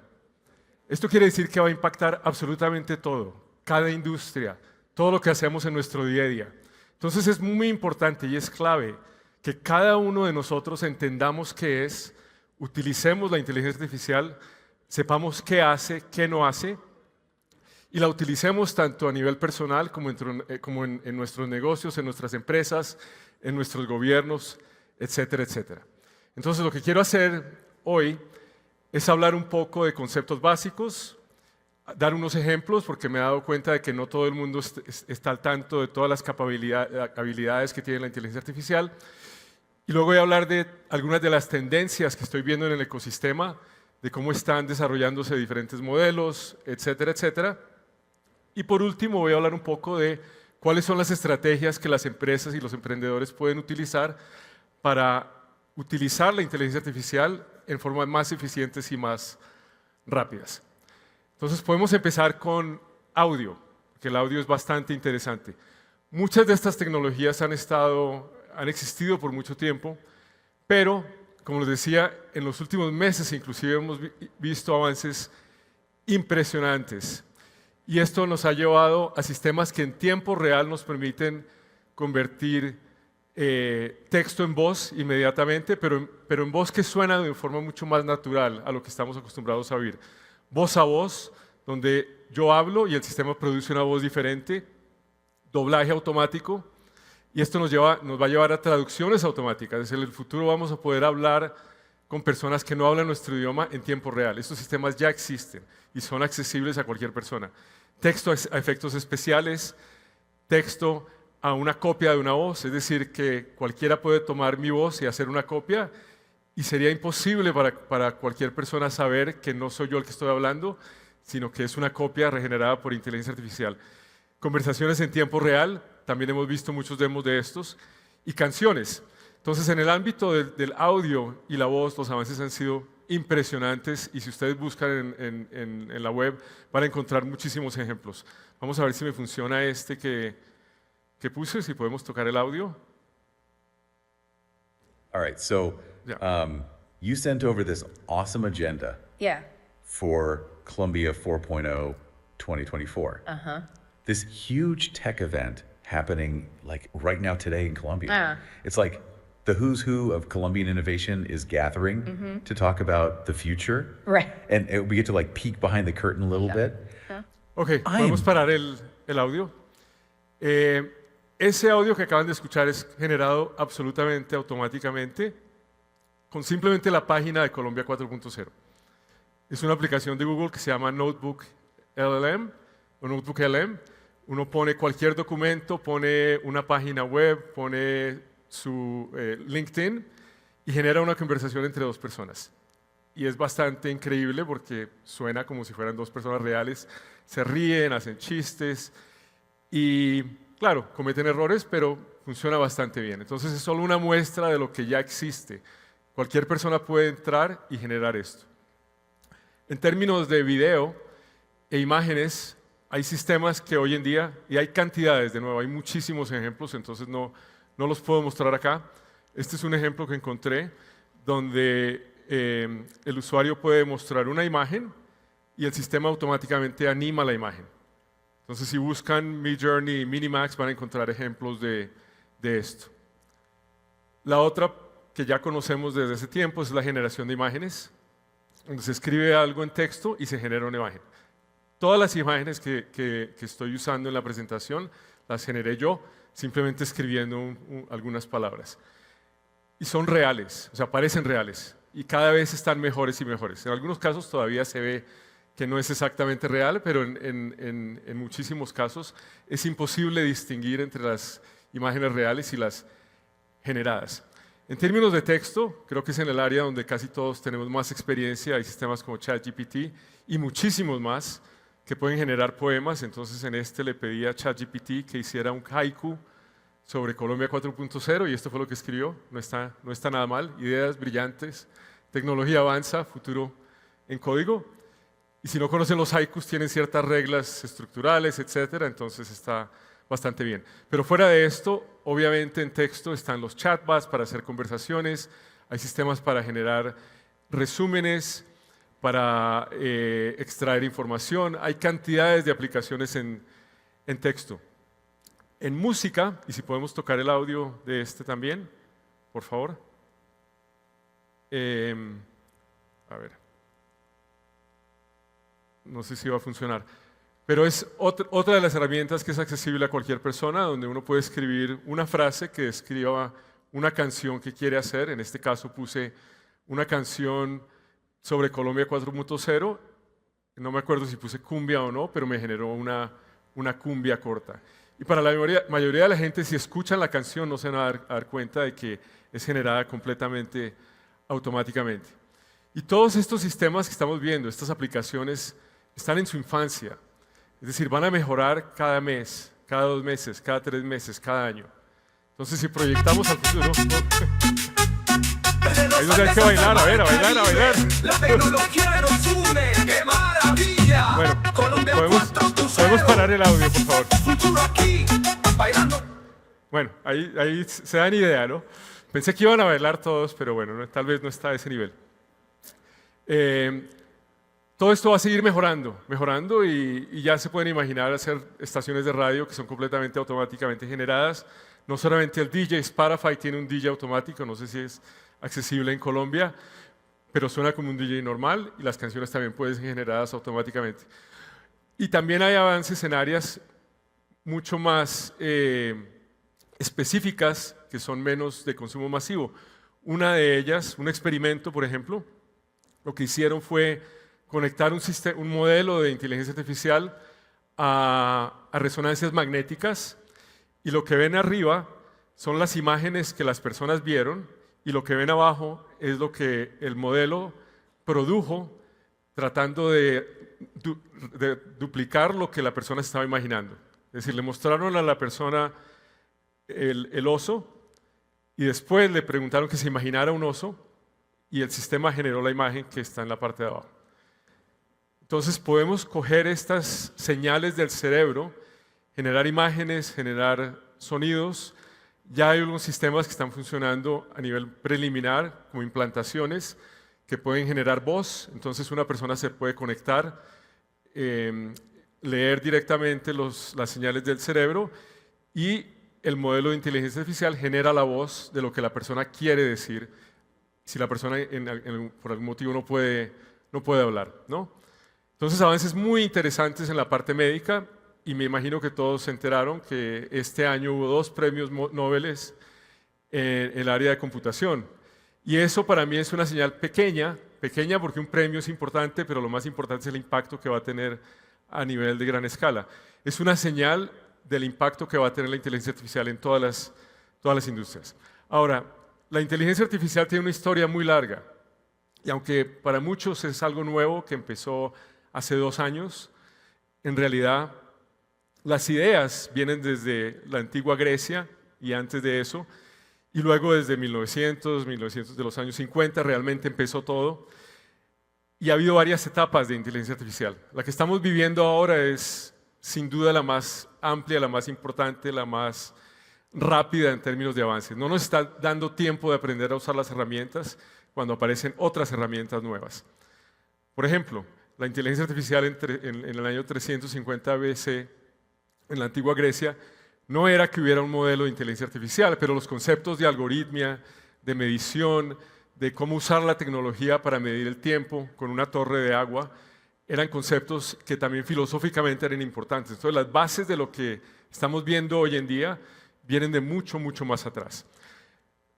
Esto quiere decir que va a impactar absolutamente todo, cada industria, todo lo que hacemos en nuestro día a día. Entonces es muy importante y es clave que cada uno de nosotros entendamos qué es, utilicemos la inteligencia artificial, sepamos qué hace, qué no hace, y la utilicemos tanto a nivel personal como en nuestros negocios, en nuestras empresas, en nuestros gobiernos, etcétera, etcétera. Entonces, lo que quiero hacer hoy es hablar un poco de conceptos básicos, dar unos ejemplos, porque me he dado cuenta de que no todo el mundo está al tanto de todas las habilidades que tiene la inteligencia artificial. Y luego voy a hablar de algunas de las tendencias que estoy viendo en el ecosistema, de cómo están desarrollándose diferentes modelos, etcétera, etcétera. Y por último, voy a hablar un poco de cuáles son las estrategias que las empresas y los emprendedores pueden utilizar para utilizar la inteligencia artificial en formas más eficientes y más rápidas. Entonces podemos empezar con audio, que el audio es bastante interesante. Muchas de estas tecnologías han existido por mucho tiempo, pero, como les decía, en los últimos meses inclusive hemos visto avances impresionantes. Y esto nos ha llevado a sistemas que en tiempo real nos permiten convertir texto en voz inmediatamente, pero en voz que suena de forma mucho más natural a lo que estamos acostumbrados a oír. Voz a voz, donde yo hablo y el sistema produce una voz diferente, doblaje automático, y esto nos va a llevar a traducciones automáticas. Es decir, en el futuro vamos a poder hablar con personas que no hablan nuestro idioma en tiempo real. Estos sistemas ya existen y son accesibles a cualquier persona. Texto a efectos especiales, texto a una copia de una voz, es decir, que cualquiera puede tomar mi voz y hacer una copia y sería imposible para cualquier persona saber que no soy yo el que estoy hablando, sino que es una copia regenerada por inteligencia artificial. Conversaciones en tiempo real, también hemos visto muchos demos de estos, y canciones. Entonces, en el ámbito del audio y la voz, los avances han sido impresionantes y si ustedes buscan en la web van a encontrar muchísimos ejemplos. Vamos a ver si me funciona este que puse, si podemos tocar el audio. All right, so you sent over this awesome agenda for Columbia 4.0 2024. This huge tech event happening like right now today in Columbia. It's like the who's who of Colombian innovation is gathering to talk about the future. Right. And we get to like peek behind the curtain a little bit. Ok, podemos parar el audio. Ese audio que acaban de escuchar es generado absolutamente automáticamente con simplemente la página de Colombia 4.0. Es una aplicación de Google que se llama Notebook LLM o Notebook LM. Uno pone cualquier documento, pone una página web, pone su LinkedIn y genera una conversación entre dos personas. Y es bastante increíble porque suena como si fueran dos personas reales. Se ríen, hacen chistes y, claro, cometen errores, pero funciona bastante bien. Entonces es solo una muestra de lo que ya existe. Cualquier persona puede entrar y generar esto. En términos de video e imágenes, hay sistemas que hoy en día, y hay cantidades, de nuevo, hay muchísimos ejemplos, entonces no los puedo mostrar acá. Este es un ejemplo que encontré donde el usuario puede mostrar una imagen y el sistema automáticamente anima la imagen. Entonces, si buscan Midjourney y Minimax, van a encontrar ejemplos de esto. La otra que ya conocemos desde hace tiempo es la generación de imágenes, donde se escribe algo en texto y se genera una imagen. Todas las imágenes que estoy usando en la presentación las generé yo, simplemente escribiendo algunas palabras. Y son reales, o sea, parecen reales. Y cada vez están mejores y mejores. En algunos casos todavía se ve que no es exactamente real, pero en muchísimos casos es imposible distinguir entre las imágenes reales y las generadas. En términos de texto, creo que es en el área donde casi todos tenemos más experiencia. Hay sistemas como ChatGPT y muchísimos más que pueden generar poemas. Entonces en este le pedí a ChatGPT que hiciera un haiku sobre Colombia 4.0 y esto fue lo que escribió. No está nada mal. Ideas brillantes, tecnología avanza, futuro en código. Y si no conocen los haikus, tienen ciertas reglas estructurales, etcétera, entonces está bastante bien. Pero fuera de esto, obviamente en texto están los chatbots para hacer conversaciones, hay sistemas para generar resúmenes, para extraer información, hay cantidades de aplicaciones en texto. En música, y si podemos tocar el audio de este también, por favor. A ver. No sé si va a funcionar. Pero es otra de las herramientas que es accesible a cualquier persona, donde uno puede escribir una frase que describa una canción que quiere hacer. En este caso puse una canción sobre Colombia 4.0. No me acuerdo si puse cumbia o no, pero me generó una cumbia corta. Y para la mayoría de la gente, si escuchan la canción, no se van a dar cuenta de que es generada completamente automáticamente. Y todos estos sistemas que estamos viendo, estas aplicaciones, están en su infancia. Es decir, van a mejorar cada mes, cada 2 meses, cada 3 meses, cada año. Entonces, si proyectamos al futuro... Ahí es donde hay que bailar, a bailar. La tecnología nos une, qué maravilla. Bueno, podemos parar el audio, por favor. Futuro aquí, bailando. Bueno, ahí se dan idea, ¿no? Pensé que iban a bailar todos, pero bueno, tal vez no está a ese nivel. Todo esto va a seguir mejorando y ya se pueden imaginar hacer estaciones de radio que son completamente automáticamente generadas. No solamente el DJ, Spotify tiene un DJ automático, no sé si es accesible en Colombia, pero suena como un DJ normal y las canciones también pueden ser generadas automáticamente. Y también hay avances en áreas mucho más específicas que son menos de consumo masivo. Una de ellas, un experimento, por ejemplo, lo que hicieron fue conectar un modelo de inteligencia artificial a resonancias magnéticas y lo que ven arriba son las imágenes que las personas vieron y lo que ven abajo es lo que el modelo produjo tratando de duplicar lo que la persona estaba imaginando. Es decir, le mostraron a la persona el oso y después le preguntaron que se imaginara un oso y el sistema generó la imagen que está en la parte de abajo. Entonces podemos coger estas señales del cerebro, generar imágenes, generar sonidos. Ya hay algunos sistemas que están funcionando a nivel preliminar, como implantaciones, que pueden generar voz. Entonces una persona se puede conectar, leer directamente las señales del cerebro y el modelo de inteligencia artificial genera la voz de lo que la persona quiere decir, si la persona por algún motivo no puede hablar, ¿no? Entonces, avances muy interesantes en la parte médica y me imagino que todos se enteraron que este año hubo 2 premios Nobel en el área de computación. Y eso para mí es una señal pequeña, pequeña porque un premio es importante, pero lo más importante es el impacto que va a tener a nivel de gran escala. Es una señal del impacto que va a tener la inteligencia artificial en todas las industrias. Ahora, la inteligencia artificial tiene una historia muy larga, y aunque para muchos es algo nuevo que empezó hace 2 años, en realidad las ideas vienen desde la antigua Grecia y antes de eso, y luego desde 1900 de los años 50 realmente empezó todo, y ha habido varias etapas de inteligencia artificial. La que estamos viviendo ahora es sin duda la más amplia, la más importante, la más rápida en términos de avances. No nos está dando tiempo de aprender a usar las herramientas cuando aparecen otras herramientas nuevas. Por ejemplo, la inteligencia artificial en el año 350 BC, en la antigua Grecia, no era que hubiera un modelo de inteligencia artificial, pero los conceptos de algoritmia, de medición, de cómo usar la tecnología para medir el tiempo con una torre de agua, eran conceptos que también filosóficamente eran importantes. Entonces, las bases de lo que estamos viendo hoy en día vienen de mucho, mucho más atrás.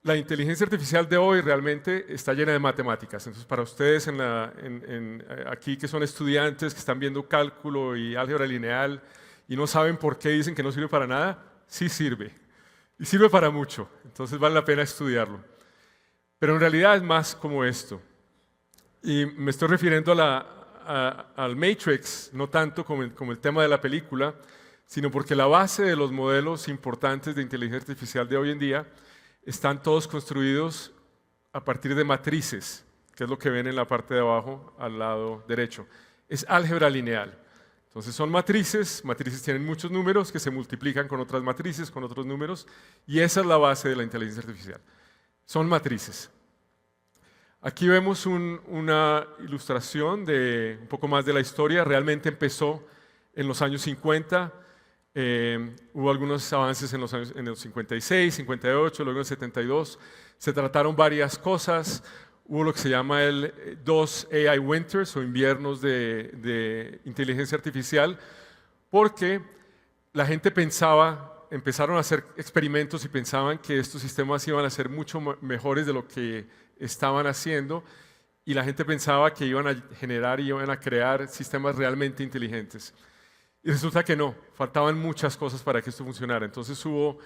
La inteligencia artificial de hoy realmente está llena de matemáticas. Entonces, para ustedes aquí que son estudiantes, que están viendo cálculo y álgebra lineal y no saben por qué dicen que no sirve para nada, sí sirve. Y sirve para mucho. Entonces, vale la pena estudiarlo. Pero en realidad es más como esto. Y me estoy refiriendo al Matrix, no tanto como el tema de la película, sino porque la base de los modelos importantes de inteligencia artificial de hoy en día están todos construidos a partir de matrices, que es lo que ven en la parte de abajo al lado derecho. Es álgebra lineal. Entonces son matrices tienen muchos números que se multiplican con otras matrices, con otros números, y esa es la base de la inteligencia artificial. Son matrices. Aquí vemos una ilustración de un poco más de la historia. Realmente empezó en los años 50, hubo algunos avances en los 56, 58, luego en el 72. Se trataron varias cosas. Hubo lo que se llama el 2 AI Winters o inviernos de inteligencia artificial, porque la gente empezaron a hacer experimentos y pensaban que estos sistemas iban a ser mucho mejores de lo que estaban haciendo, y la gente pensaba que iban a generar y iban a crear sistemas realmente inteligentes. Y resulta que no, faltaban muchas cosas para que esto funcionara. Entonces hubo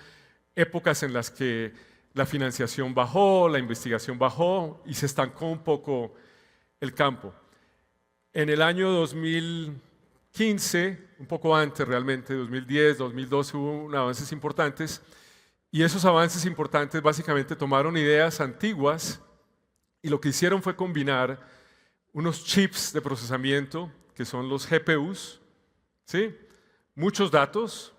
épocas en las que la financiación bajó, la investigación bajó y se estancó un poco el campo. En el año 2015, un poco antes realmente, 2010, 2012, hubo avances importantes, y esos avances importantes básicamente tomaron ideas antiguas y lo que hicieron fue combinar unos chips de procesamiento, que son los GPUs, ¿sí? Muchos datos,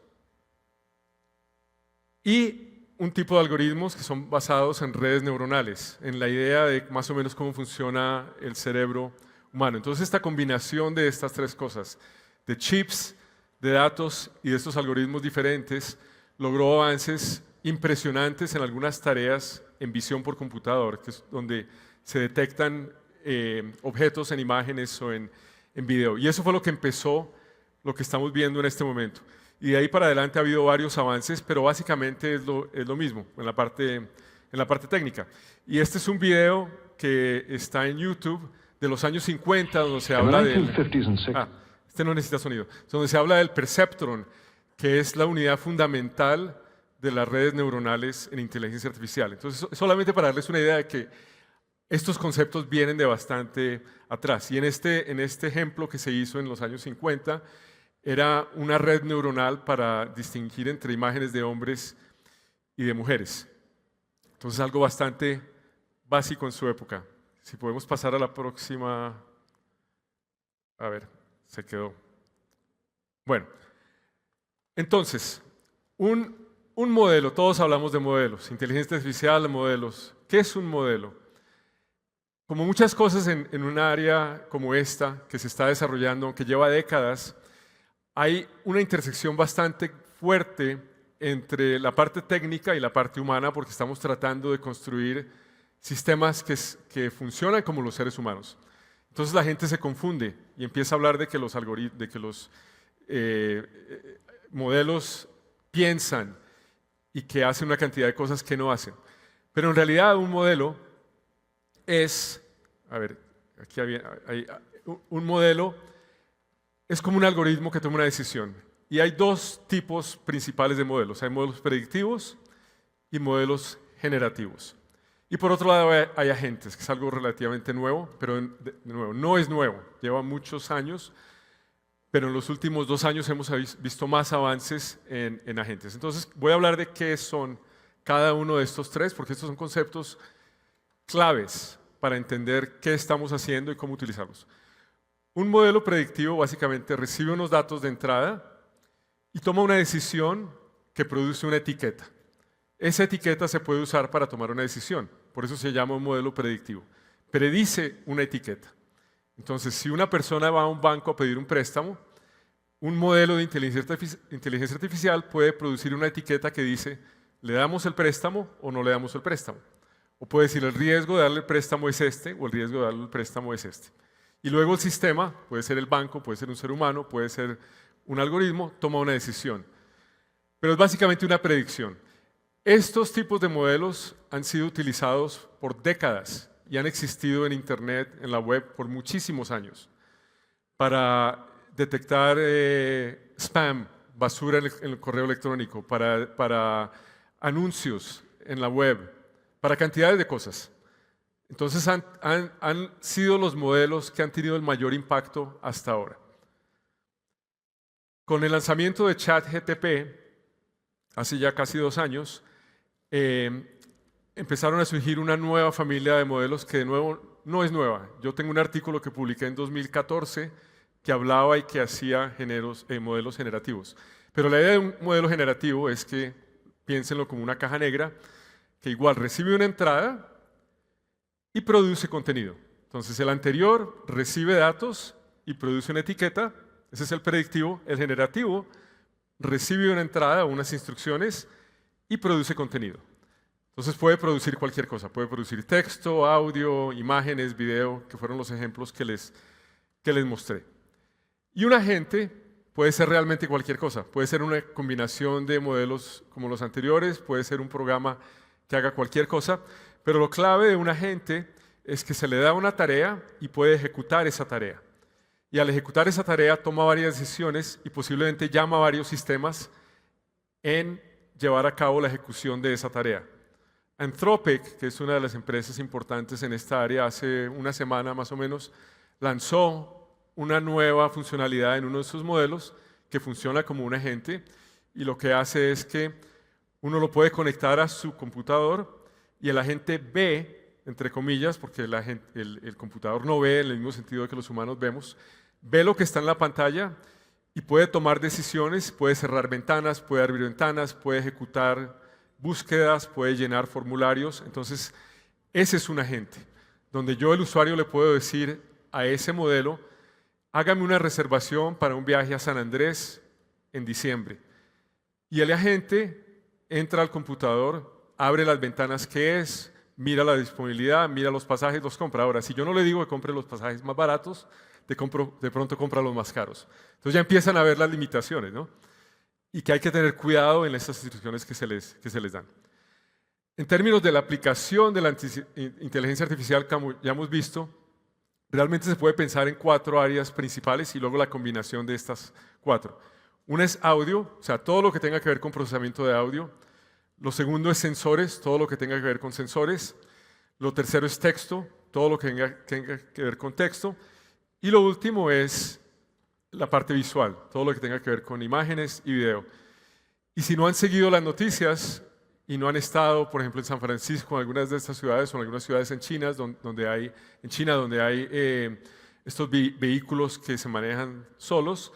y un tipo de algoritmos que son basados en redes neuronales, en la idea de más o menos cómo funciona el cerebro humano. Entonces, esta combinación de estas 3 cosas, de chips, de datos y de estos algoritmos diferentes, logró avances impresionantes en algunas tareas en visión por computador, que es donde se detectan objetos en imágenes o en video. Y eso fue lo que empezó lo que estamos viendo en este momento. Y de ahí para adelante ha habido varios avances, pero básicamente es lo mismo en la parte técnica. Y este es un video que está en YouTube de los años 50, donde se habla este no necesita sonido, donde se habla del perceptron, que es la unidad fundamental de las redes neuronales en inteligencia artificial. Entonces, solamente para darles una idea de que estos conceptos vienen de bastante atrás. Y en este ejemplo que se hizo en los años 50, era una red neuronal para distinguir entre imágenes de hombres y de mujeres. Entonces, algo bastante básico en su época. Si podemos pasar a la próxima. A ver, se quedó. Bueno, entonces, un modelo, todos hablamos de modelos, inteligencia artificial, modelos. ¿Qué es un modelo? Como muchas cosas en un área como esta, que se está desarrollando, que lleva décadas, hay una intersección bastante fuerte entre la parte técnica y la parte humana, porque estamos tratando de construir sistemas que funcionan como los seres humanos. Entonces la gente se confunde y empieza a hablar de que los modelos piensan y que hacen una cantidad de cosas que no hacen. Pero en realidad un modelo es, a ver, aquí hay un modelo, es como un algoritmo que toma una decisión. Y hay dos tipos principales de modelos. Hay modelos predictivos y modelos generativos. Y por otro lado hay agentes, que es algo relativamente nuevo, pero de nuevo, no es nuevo, lleva muchos años, pero en los últimos 2 años hemos visto más avances en agentes. Entonces voy a hablar de qué son cada uno de estos tres, porque estos son conceptos claves para entender qué estamos haciendo y cómo utilizarlos. Un modelo predictivo básicamente recibe unos datos de entrada y toma una decisión que produce una etiqueta. Esa etiqueta se puede usar para tomar una decisión, por eso se llama un modelo predictivo. Predice una etiqueta. Entonces, si una persona va a un banco a pedir un préstamo, un modelo de inteligencia artificial puede producir una etiqueta que dice, ¿le damos el préstamo o no le damos el préstamo? O puede decir, el riesgo de darle el préstamo es este o el riesgo de darle el préstamo es este. Y luego el sistema, puede ser el banco, puede ser un ser humano, puede ser un algoritmo, toma una decisión. Pero es básicamente una predicción. Estos tipos de modelos han sido utilizados por décadas y han existido en Internet, en la web, por muchísimos años para detectar spam, basura en el correo electrónico, para anuncios en la web, para cantidades de cosas. Entonces han sido los modelos que han tenido el mayor impacto hasta ahora. Con el lanzamiento de ChatGPT, hace ya casi 2 años, empezaron a surgir una nueva familia de modelos que de nuevo no es nueva. Yo tengo un artículo que publiqué en 2014 que hablaba y que hacía modelos generativos. Pero la idea de un modelo generativo es que piénsenlo como una caja negra que igual recibe una entrada y produce contenido. Entonces el anterior recibe datos y produce una etiqueta, ese es el predictivo. El generativo recibe una entrada, unas instrucciones y produce contenido. Entonces puede producir cualquier cosa, puede producir texto, audio, imágenes, video, que fueron los ejemplos que les mostré. Y un agente puede ser realmente cualquier cosa, puede ser una combinación de modelos como los anteriores, puede ser un programa que haga cualquier cosa, pero lo clave de un agente es que se le da una tarea y puede ejecutar esa tarea. Y al ejecutar esa tarea toma varias decisiones y posiblemente llama a varios sistemas en llevar a cabo la ejecución de esa tarea. Anthropic, que es una de las empresas importantes en esta área, hace una semana más o menos, lanzó una nueva funcionalidad en uno de sus modelos que funciona como un agente y lo que hace es que uno lo puede conectar a su computador y el agente ve, entre comillas, porque el computador no ve en el mismo sentido que los humanos vemos, ve lo que está en la pantalla y puede tomar decisiones, puede cerrar ventanas, puede abrir ventanas, puede ejecutar búsquedas, puede llenar formularios. Entonces, ese es un agente, donde yo, el usuario, le puedo decir a ese modelo, hágame una reservación para un viaje a San Andrés en diciembre. Y el agente entra al computador, abre las ventanas que es, mira la disponibilidad, mira los pasajes, los compra. Ahora, si yo no le digo que compre los pasajes más baratos, de pronto compra los más caros. Entonces ya empiezan a ver las limitaciones, ¿no? Y que hay que tener cuidado en estas instrucciones que se les dan. En términos de la aplicación de la inteligencia artificial, como ya hemos visto, realmente se puede pensar en 4 áreas principales y luego la combinación de estas 4. Una es audio, o sea, todo lo que tenga que ver con procesamiento de audio. Lo segundo es sensores, todo lo que tenga que ver con sensores. Lo tercero es texto, todo lo que tenga que ver con texto. Y lo último es la parte visual, todo lo que tenga que ver con imágenes y video. Y si no han seguido las noticias y no han estado, por ejemplo, en San Francisco, en algunas de estas ciudades o en algunas ciudades en China donde hay estos vehículos que se manejan solos,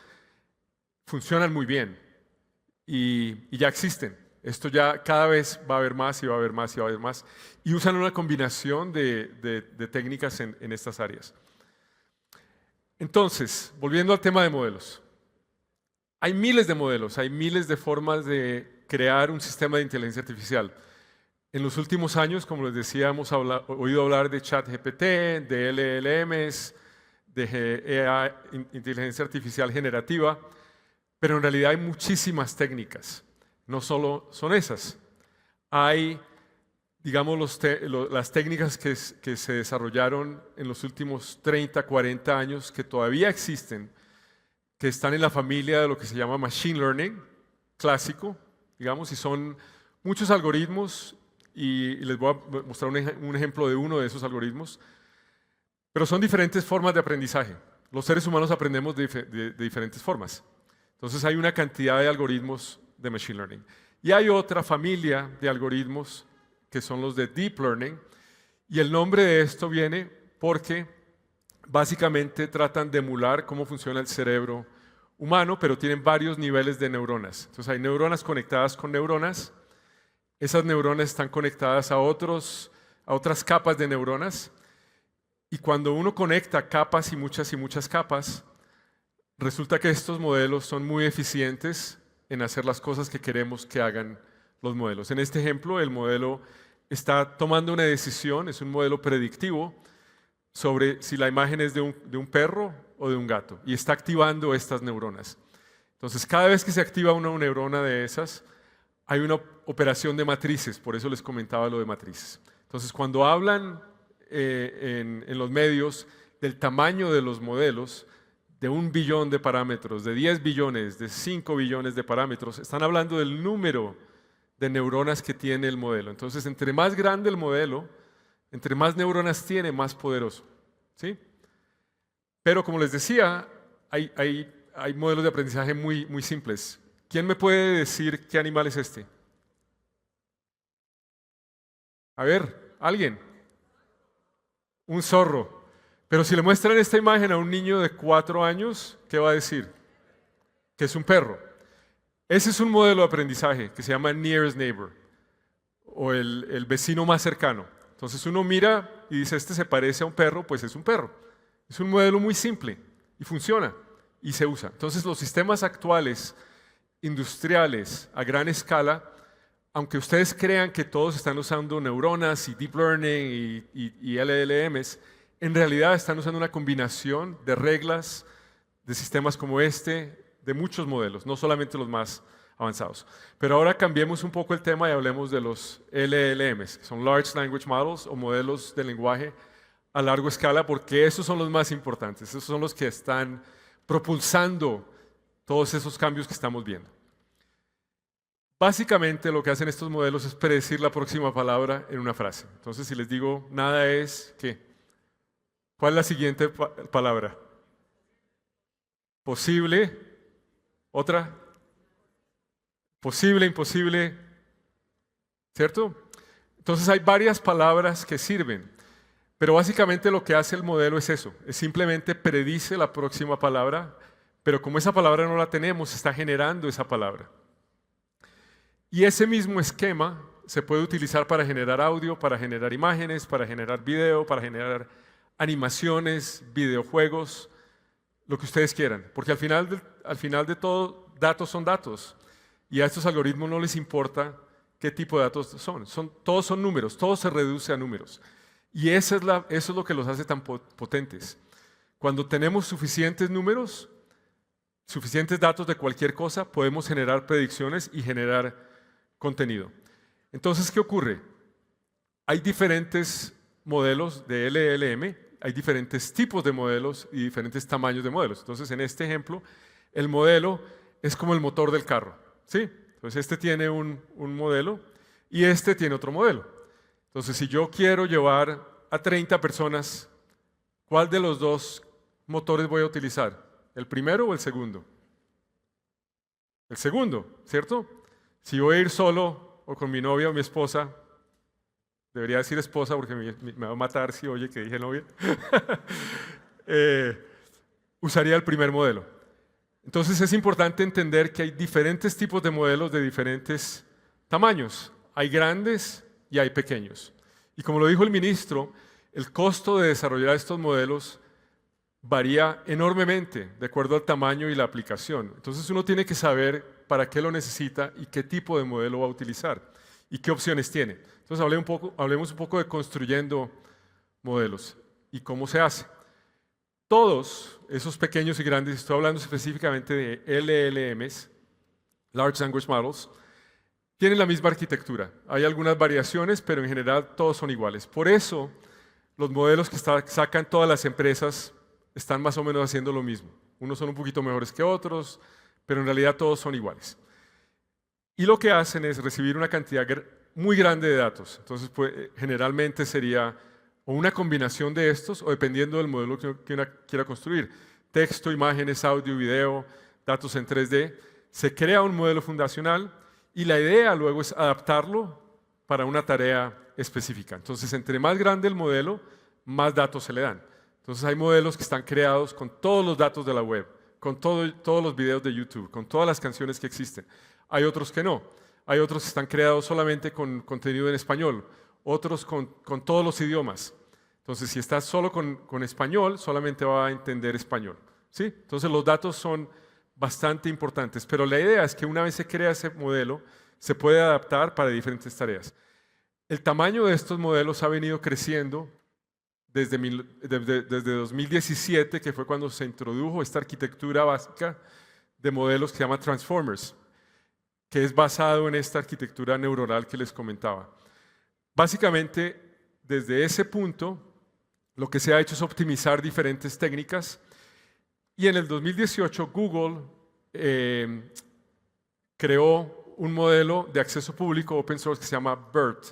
funcionan muy bien y ya existen. Esto ya cada vez va a haber más y va a haber más y va a haber más. Y usan una combinación de técnicas en estas áreas. Entonces, volviendo al tema de modelos. Hay miles de modelos, hay miles de formas de crear un sistema de inteligencia artificial. En los últimos años, como les decía, hemos oído hablar de ChatGPT, de LLMs, de inteligencia artificial generativa, pero en realidad hay muchísimas técnicas. No solo son esas. Hay digamos, las técnicas que se desarrollaron en los últimos 30, 40 años, que todavía existen, que están en la familia de lo que se llama Machine Learning clásico, digamos, y son muchos algoritmos, y les voy a mostrar un ejemplo de uno de esos algoritmos, pero son diferentes formas de aprendizaje. Los seres humanos aprendemos de diferentes formas. Entonces hay una cantidad de algoritmos de Machine Learning. Y hay otra familia de algoritmos que son los de Deep Learning, y el nombre de esto viene porque básicamente tratan de emular cómo funciona el cerebro humano, pero tienen varios niveles de neuronas. Entonces hay neuronas conectadas con neuronas, esas neuronas están conectadas a otras capas de neuronas, y cuando uno conecta capas y muchas capas, resulta que estos modelos son muy eficientes en hacer las cosas que queremos que hagan los modelos. En este ejemplo, el modelo está tomando una decisión, es un modelo predictivo, sobre si la imagen es de un perro o de un gato, y está activando estas neuronas. Entonces, cada vez que se activa una neurona de esas, hay una operación de matrices, por eso les comentaba lo de matrices. Entonces, cuando hablan en los medios del tamaño de los modelos, de 1 billón de parámetros, de 10 billones, de 5 billones de parámetros, están hablando del número de neuronas que tiene el modelo. Entonces, entre más grande el modelo, entre más neuronas tiene, más poderoso, ¿sí? Pero como les decía, hay modelos de aprendizaje muy simples. ¿Quién me puede decir qué animal es este? A ver, ¿alguien? Un zorro. Pero si le muestran esta imagen a un niño de 4 años, ¿qué va a decir? Que es un perro. Ese es un modelo de aprendizaje que se llama Nearest Neighbor, o el vecino más cercano. Entonces uno mira y dice, este se parece a un perro, pues es un perro. Es un modelo muy simple y funciona y se usa. Entonces los sistemas actuales, industriales, a gran escala, aunque ustedes crean que todos están usando neuronas y deep learning y LLMs, en realidad están usando una combinación de reglas, de sistemas como este, de muchos modelos, no solamente los más avanzados. Pero ahora cambiemos un poco el tema y hablemos de los LLMs, que son Large Language Models o modelos de lenguaje a larga escala, porque esos son los más importantes, esos son los que están propulsando todos esos cambios que estamos viendo. Básicamente lo que hacen estos modelos es predecir la próxima palabra en una frase. Entonces si les digo, nada es, ¿qué? ¿Cuál es la siguiente palabra? Posible. ¿Otra? Posible, imposible. ¿Cierto? Entonces hay varias palabras que sirven. Pero básicamente lo que hace el modelo es eso. Es simplemente predice la próxima palabra, pero como esa palabra no la tenemos, está generando esa palabra. Y ese mismo esquema se puede utilizar para generar audio, para generar imágenes, para generar video, para generar animaciones, videojuegos, lo que ustedes quieran. Porque al final de todo, datos son datos. Y a estos algoritmos no les importa qué tipo de datos son. Todos son números, todo se reduce a números. Y eso es lo que los hace tan potentes. Cuando tenemos suficientes números, suficientes datos de cualquier cosa, podemos generar predicciones y generar contenido. Entonces, ¿qué ocurre? Hay diferentes modelos de LLM, hay diferentes tipos de modelos y diferentes tamaños de modelos. Entonces, en este ejemplo, el modelo es como el motor del carro, ¿sí? Entonces, este tiene un modelo y este tiene otro modelo. Entonces, si yo quiero llevar a 30 personas, ¿cuál de los dos motores voy a utilizar? ¿El primero o el segundo? El segundo, ¿cierto? Si voy a ir solo o con mi novia o mi esposa, debería decir esposa porque me va a matar si oye que dije novia, usaría el primer modelo. Entonces es importante entender que hay diferentes tipos de modelos de diferentes tamaños. Hay grandes y hay pequeños. Y como lo dijo el ministro, el costo de desarrollar estos modelos varía enormemente de acuerdo al tamaño y la aplicación. Entonces uno tiene que saber para qué lo necesita y qué tipo de modelo va a utilizar y qué opciones tiene. Entonces hablemos un poco de construyendo modelos y cómo se hace. Todos esos pequeños y grandes, estoy hablando específicamente de LLMs, Large Language Models, tienen la misma arquitectura. Hay algunas variaciones, pero en general todos son iguales. Por eso, los modelos que sacan todas las empresas están más o menos haciendo lo mismo. Unos son un poquito mejores que otros, pero en realidad todos son iguales. Y lo que hacen es recibir una cantidad muy grande de datos. Entonces, pues, generalmente sería o una combinación de estos, o dependiendo del modelo que uno quiera construir. Texto, imágenes, audio, video, datos en 3D. Se crea un modelo fundacional y la idea luego es adaptarlo para una tarea específica. Entonces, entre más grande el modelo, más datos se le dan. Entonces, hay modelos que están creados con todos los datos de la web, con todos los videos de YouTube, con todas las canciones que existen. Hay otros que no. Hay otros que están creados solamente con contenido en español, otros con todos los idiomas. Entonces, si estás solo con español, solamente va a entender español, ¿sí? Entonces, los datos son bastante importantes, pero la idea es que una vez se crea ese modelo, se puede adaptar para diferentes tareas. El tamaño de estos modelos ha venido creciendo desde 2017, que fue cuando se introdujo esta arquitectura básica de modelos que se llama Transformers, que es basado en esta arquitectura neuronal que les comentaba. Básicamente, desde ese punto, lo que se ha hecho es optimizar diferentes técnicas y en el 2018 Google creó un modelo de acceso público open source que se llama BERT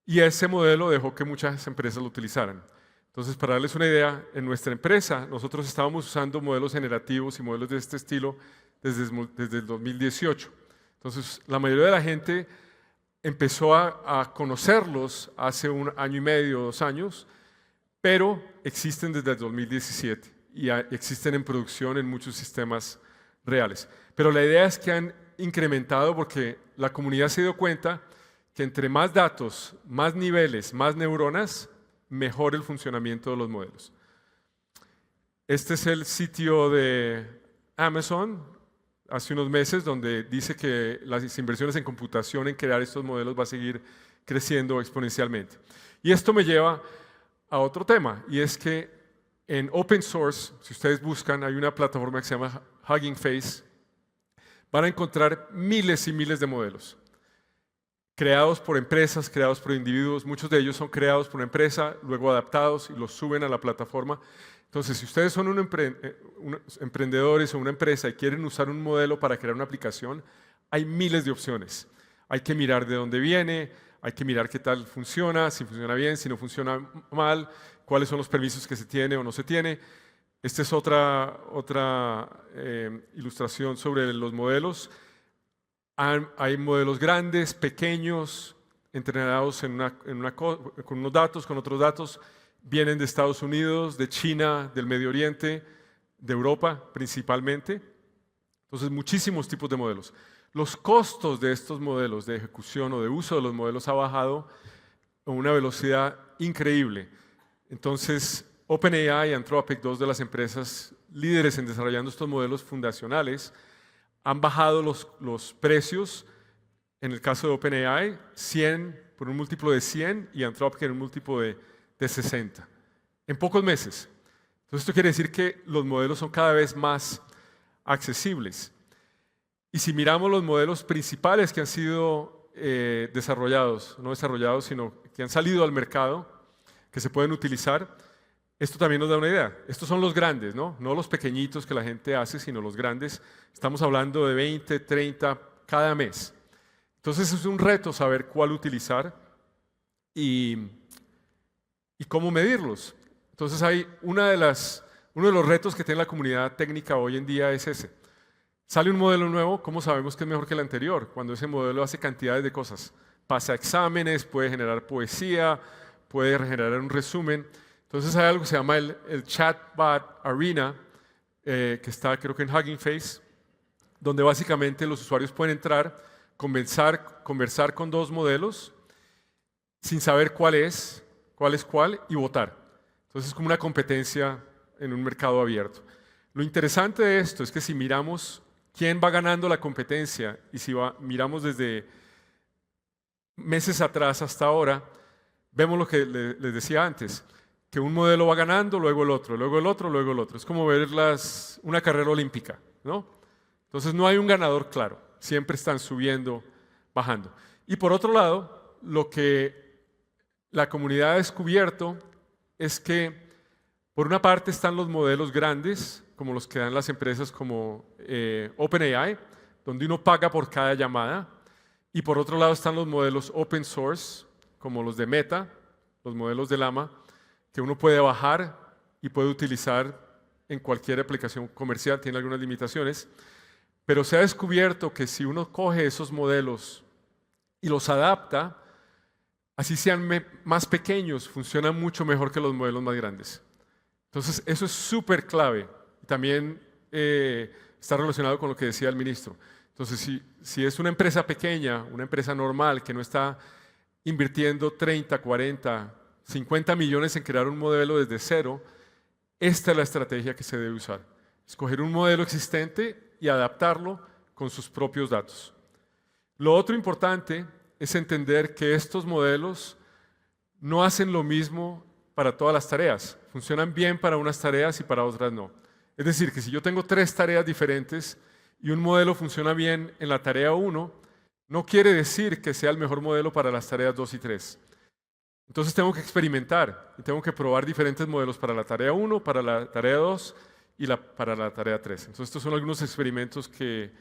y ese modelo dejó que muchas empresas lo utilizaran. Entonces, para darles una idea, en nuestra empresa nosotros estábamos usando modelos generativos y modelos de este estilo desde el 2018. Entonces, la mayoría de la gente empezó a conocerlos hace 1 año y medio, 2 años, pero existen desde el 2017 y existen en producción en muchos sistemas reales. Pero la idea es que han incrementado porque la comunidad se dio cuenta que entre más datos, más niveles, más neuronas, mejor el funcionamiento de los modelos. Este es el sitio de Amazon hace unos meses donde dice que las inversiones en computación en crear estos modelos va a seguir creciendo exponencialmente. Y esto me lleva a otro tema, y es que en open source, si ustedes buscan, hay una plataforma que se llama Hugging Face, van a encontrar miles y miles de modelos, creados por empresas, creados por individuos, muchos de ellos son creados por una empresa, luego adaptados y los suben a la plataforma. Entonces, si ustedes son unos emprendedores o una empresa y quieren usar un modelo para crear una aplicación, hay miles de opciones. Hay que mirar de dónde viene, hay que mirar qué tal funciona, si funciona bien, si no funciona mal, cuáles son los permisos que se tiene o no se tiene. Esta es otra ilustración sobre los modelos. Hay modelos grandes, pequeños, entrenados con unos datos, con otros datos. Vienen de Estados Unidos, de China, del Medio Oriente, de Europa principalmente. Entonces, muchísimos tipos de modelos. Los costos de estos modelos de ejecución o de uso de los modelos ha bajado a una velocidad increíble. Entonces, OpenAI y Anthropic, 2 de las empresas líderes en desarrollando estos modelos fundacionales, han bajado los precios. En el caso de OpenAI, 100 por un múltiplo de 100 y Anthropic en un múltiplo de 60, en pocos meses. Entonces, esto quiere decir que los modelos son cada vez más accesibles. Y si miramos los modelos principales que han sido desarrollados, no desarrollados, sino que han salido al mercado, que se pueden utilizar, esto también nos da una idea. Estos son los grandes, no los pequeñitos que la gente hace, sino los grandes. Estamos hablando de 20, 30 cada mes. Entonces, es un reto saber cuál utilizar y cómo medirlos. Entonces, uno de los retos que tiene la comunidad técnica hoy en día es ese. Sale un modelo nuevo, ¿cómo sabemos que es mejor que el anterior? Cuando ese modelo hace cantidades de cosas. Pasa exámenes, puede generar poesía, puede generar un resumen. Entonces hay algo que se llama el Chatbot Arena, que está creo que en Hugging Face, donde básicamente los usuarios pueden entrar, conversar con 2 modelos, sin saber cuál es cuál, y votar. Entonces es como una competencia en un mercado abierto. Lo interesante de esto es que si miramos quién va ganando la competencia y si miramos desde meses atrás hasta ahora, vemos lo que les decía antes, que un modelo va ganando, luego el otro, luego el otro, luego el otro. Es como ver una carrera olímpica, ¿no? Entonces no hay un ganador claro, siempre están subiendo, bajando. Y por otro lado, lo que la comunidad ha descubierto es que, por una parte, están los modelos grandes, como los que dan las empresas como OpenAI, donde uno paga por cada llamada. Y por otro lado están los modelos open source, como los de Meta, los modelos de Llama, que uno puede bajar y puede utilizar en cualquier aplicación comercial, tiene algunas limitaciones. Pero se ha descubierto que si uno coge esos modelos y los adapta, así sean más pequeños, funcionan mucho mejor que los modelos más grandes. Entonces, eso es súper clave. También está relacionado con lo que decía el ministro. Entonces, si es una empresa pequeña, una empresa normal, que no está invirtiendo 30, 40, 50 millones en crear un modelo desde cero, esta es la estrategia que se debe usar. Escoger un modelo existente y adaptarlo con sus propios datos. Lo otro importante es entender que estos modelos no hacen lo mismo para todas las tareas. Funcionan bien para unas tareas y para otras no. Es decir, que si yo tengo 3 tareas diferentes y un modelo funciona bien en la tarea 1, no quiere decir que sea el mejor modelo para las tareas 2 y 3. Entonces tengo que experimentar y tengo que probar diferentes modelos para la tarea 1, para la tarea 2 y para la tarea 3. Entonces estos son algunos experimentos que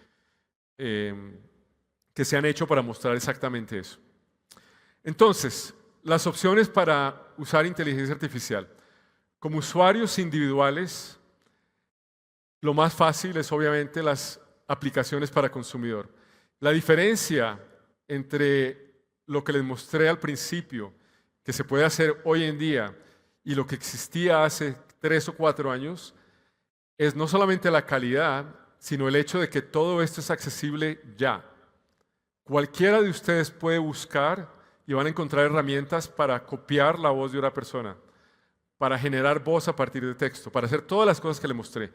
se han hecho para mostrar exactamente eso. Entonces, las opciones para usar inteligencia artificial. Como usuarios individuales, lo más fácil es obviamente las aplicaciones para consumidor. La diferencia entre lo que les mostré al principio, que se puede hacer hoy en día, y lo que existía hace 3 o 4 años, es no solamente la calidad, sino el hecho de que todo esto es accesible ya. Cualquiera de ustedes puede buscar y van a encontrar herramientas para copiar la voz de una persona, para generar voz a partir de texto, para hacer todas las cosas que les mostré.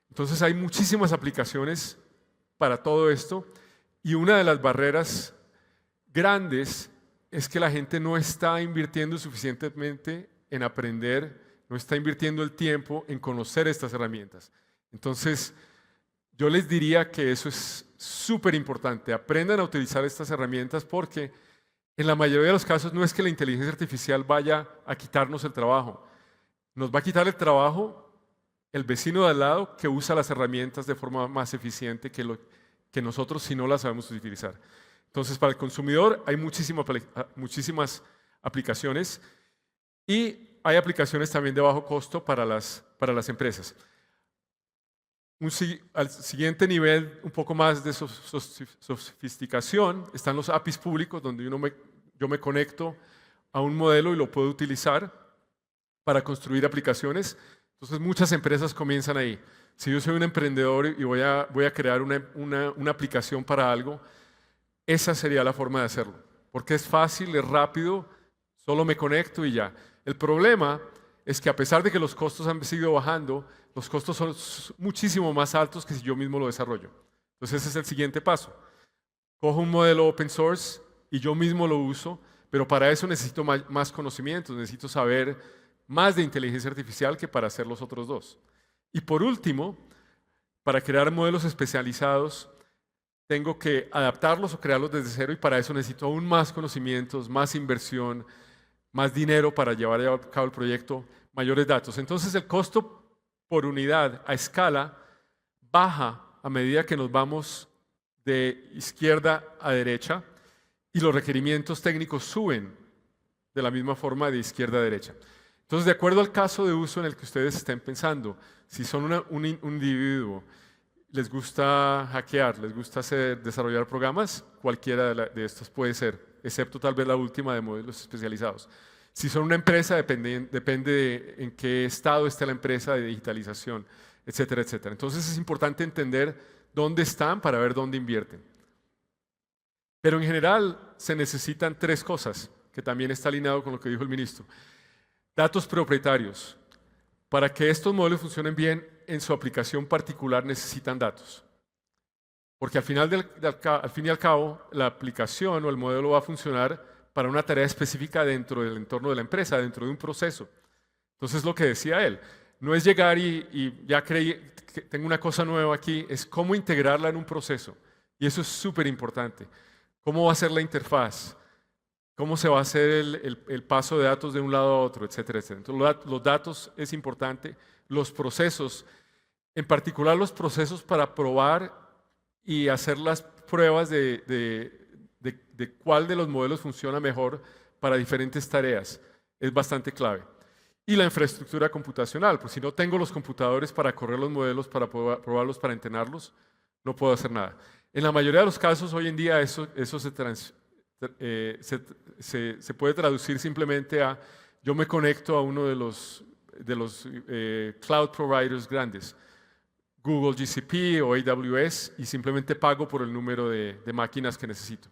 Entonces hay muchísimas aplicaciones para todo esto, y una de las barreras grandes es que la gente no está invirtiendo suficientemente en aprender, no está invirtiendo el tiempo en conocer estas herramientas. Entonces, yo les diría que eso es súper importante. Aprendan a utilizar estas herramientas porque en la mayoría de los casos no es que la inteligencia artificial vaya a quitarnos el trabajo. Nos va a quitar el trabajo el vecino de al lado que usa las herramientas de forma más eficiente que nosotros si no las sabemos utilizar. Entonces, para el consumidor hay muchísimas aplicaciones y hay aplicaciones también de bajo costo para las empresas. Al siguiente nivel, un poco más de sofisticación, están los APIs públicos, donde yo me conecto a un modelo y lo puedo utilizar para construir aplicaciones. Entonces, muchas empresas comienzan ahí. Si yo soy un emprendedor y voy a crear una aplicación para algo, esa sería la forma de hacerlo, porque es fácil, es rápido, solo me conecto y ya. El problema es que a pesar de que los costos han seguido bajando, los costos son muchísimo más altos que si yo mismo lo desarrollo. Entonces ese es el siguiente paso. Cojo un modelo open source y yo mismo lo uso, pero para eso necesito más conocimientos, necesito saber más de inteligencia artificial que para hacer los otros dos. Y por último, para crear modelos especializados, tengo que adaptarlos o crearlos desde cero y para eso necesito aún más conocimientos, más inversión, más dinero para llevar a cabo el proyecto, mayores datos. Entonces el costo por unidad a escala baja a medida que nos vamos de izquierda a derecha y los requerimientos técnicos suben de la misma forma de izquierda a derecha. Entonces, de acuerdo al caso de uso en el que ustedes estén pensando, si son un individuo, les gusta hackear, les gusta desarrollar programas, cualquiera de estos puede ser, excepto tal vez la última de modelos especializados. Si son una empresa, depende de en qué estado está la empresa de digitalización, etcétera, etcétera. Entonces es importante entender dónde están para ver dónde invierten. Pero en general se necesitan 3 cosas, que también está alineado con lo que dijo el ministro. Datos propietarios. Para que estos modelos funcionen bien en su aplicación particular necesitan datos. Porque al fin y al cabo, la aplicación o el modelo va a funcionar para una tarea específica dentro del entorno de la empresa, dentro de un proceso. Entonces, lo que decía él, no es llegar y ya creí que tengo una cosa nueva aquí, es cómo integrarla en un proceso. Y eso es súper importante. ¿Cómo va a ser la interfaz? ¿Cómo se va a hacer el paso de datos de un lado a otro, etcétera, etcétera? Entonces, los datos es importante, los procesos, en particular los procesos para probar y hacer las pruebas de cuál de los modelos funciona mejor para diferentes tareas, es bastante clave. Y la infraestructura computacional, pues si no tengo los computadores para correr los modelos, para probarlos, para entrenarlos, no puedo hacer nada. En la mayoría de los casos hoy en día eso se puede traducir simplemente a yo me conecto a uno de los cloud providers grandes, Google GCP o AWS, y simplemente pago por el número de máquinas que necesito.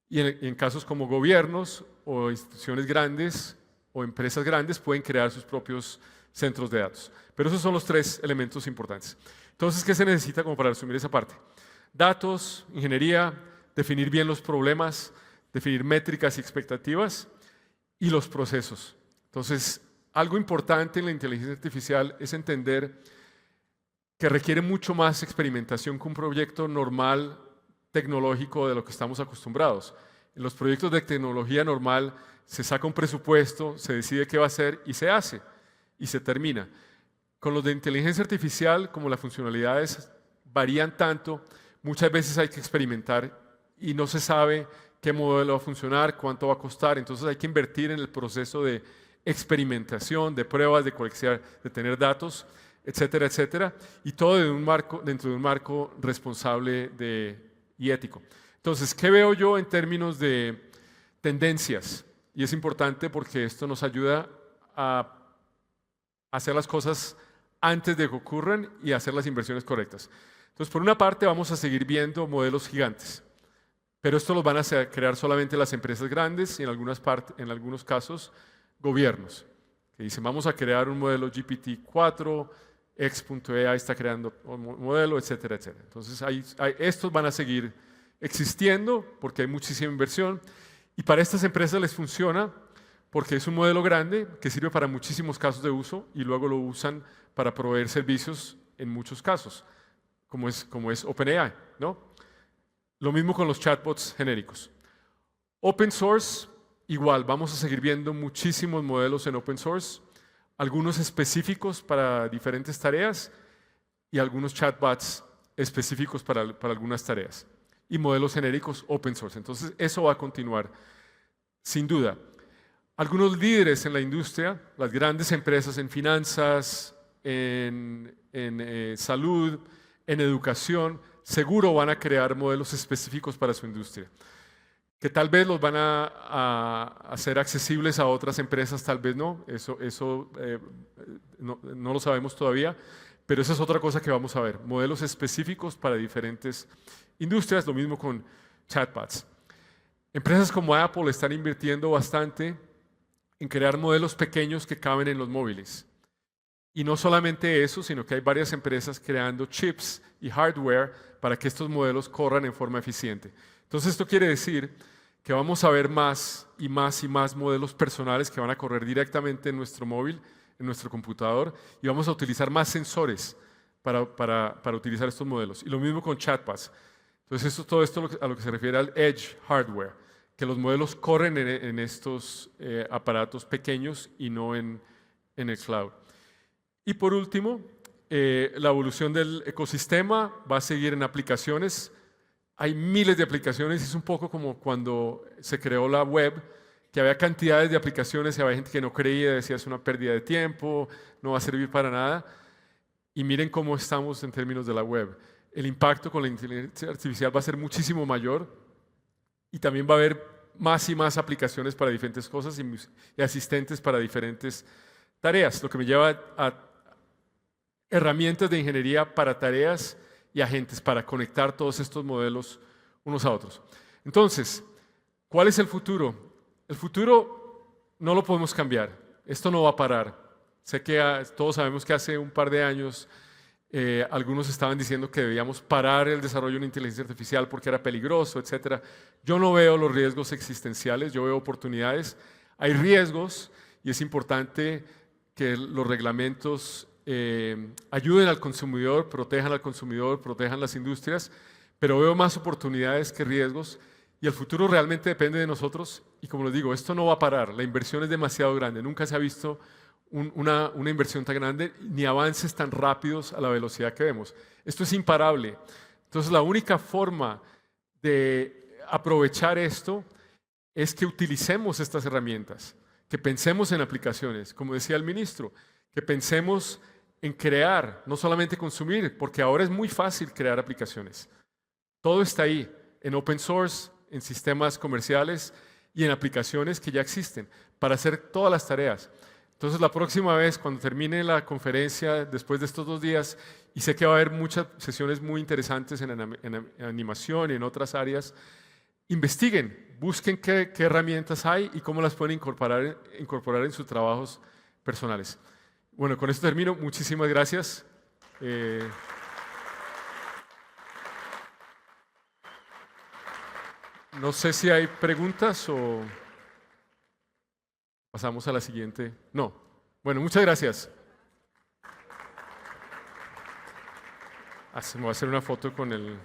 Y en casos como gobiernos o instituciones grandes o empresas grandes pueden crear sus propios centros de datos. Pero esos son los tres elementos importantes. Entonces, ¿qué se necesita como para resumir esa parte? Datos, ingeniería, definir bien los problemas, definir métricas y expectativas y los procesos. Entonces, algo importante en la inteligencia artificial es entender que requiere mucho más experimentación que un proyecto normal tecnológico de lo que estamos acostumbrados. En los proyectos de tecnología normal se saca un presupuesto, se decide qué va a hacer y se hace y se termina. Con los de inteligencia artificial, como las funcionalidades varían tanto, muchas veces hay que experimentar y no se sabe qué modelo va a funcionar, cuánto va a costar, entonces hay que invertir en el proceso de experimentación, de pruebas, de colección, de tener datos, etcétera, etcétera, y todo dentro de un marco responsable y ético. Entonces, ¿qué veo yo en términos de tendencias? Y es importante porque esto nos ayuda a hacer las cosas antes de que ocurran y hacer las inversiones correctas. Entonces, por una parte, vamos a seguir viendo modelos gigantes, pero esto los van a crear solamente las empresas grandes y en algunos casos gobiernos, que dicen vamos a crear un modelo GPT-4, X.AI está creando un modelo, etcétera, etcétera. Entonces, estos van a seguir existiendo porque hay muchísima inversión y para estas empresas les funciona porque es un modelo grande que sirve para muchísimos casos de uso y luego lo usan para proveer servicios en muchos casos, como es OpenAI, ¿no? Lo mismo con los chatbots genéricos. Open source, igual, vamos a seguir viendo muchísimos modelos en open source, algunos específicos para diferentes tareas y algunos chatbots específicos para algunas tareas. Y modelos genéricos open source. Entonces, eso va a continuar, sin duda. Algunos líderes en la industria, las grandes empresas en finanzas, en salud, en educación, seguro van a crear modelos específicos para su industria, que tal vez los van a hacer accesibles a otras empresas, tal vez no, eso no lo sabemos todavía, pero esa es otra cosa que vamos a ver, modelos específicos para diferentes industrias, lo mismo con chatbots. Empresas como Apple están invirtiendo bastante en crear modelos pequeños que caben en los móviles. Y no solamente eso, sino que hay varias empresas creando chips y hardware para que estos modelos corran en forma eficiente. Entonces esto quiere decir que vamos a ver más y más y más modelos personales que van a correr directamente en nuestro móvil, en nuestro computador, y vamos a utilizar más sensores para utilizar estos modelos. Y lo mismo con chatbots. Entonces todo esto a lo que se refiere al edge hardware, que los modelos corren en estos aparatos pequeños y no en el cloud. Y por último, la evolución del ecosistema va a seguir en aplicaciones. Hay miles de aplicaciones, es un poco como cuando se creó la web, que había cantidades de aplicaciones y había gente que no creía, decía es una pérdida de tiempo, no va a servir para nada. Y miren cómo estamos en términos de la web. El impacto con la inteligencia artificial va a ser muchísimo mayor y también va a haber más y más aplicaciones para diferentes cosas y asistentes para diferentes tareas, lo que me lleva a herramientas de ingeniería para tareas y agentes para conectar todos estos modelos unos a otros. Entonces, ¿cuál es el futuro? El futuro no lo podemos cambiar, esto no va a parar. Sé que todos sabemos que hace un par de años algunos estaban diciendo que debíamos parar el desarrollo de una inteligencia artificial porque era peligroso, etc. Yo no veo los riesgos existenciales, yo veo oportunidades. Hay riesgos y es importante que los reglamentos ayuden al consumidor, protejan las industrias, pero veo más oportunidades que riesgos y el futuro realmente depende de nosotros. Y como les digo, esto no va a parar, la inversión es demasiado grande, nunca se ha visto una inversión tan grande ni avances tan rápidos a la velocidad que vemos. Esto es imparable. Entonces la única forma de aprovechar esto es que utilicemos estas herramientas, que pensemos en aplicaciones, como decía el ministro, que pensemos en crear, no solamente consumir, porque ahora es muy fácil crear aplicaciones. Todo está ahí, en open source, en sistemas comerciales y en aplicaciones que ya existen para hacer todas las tareas. Entonces, la próxima vez, cuando termine la conferencia, después de estos 2 días, y sé que va a haber muchas sesiones muy interesantes en animación y en otras áreas, investiguen, busquen qué herramientas hay y cómo las pueden incorporar en sus trabajos personales. Bueno, con esto termino. Muchísimas gracias. No sé si hay preguntas o pasamos a la siguiente. No. Bueno, muchas gracias. Me voy a hacer una foto con el...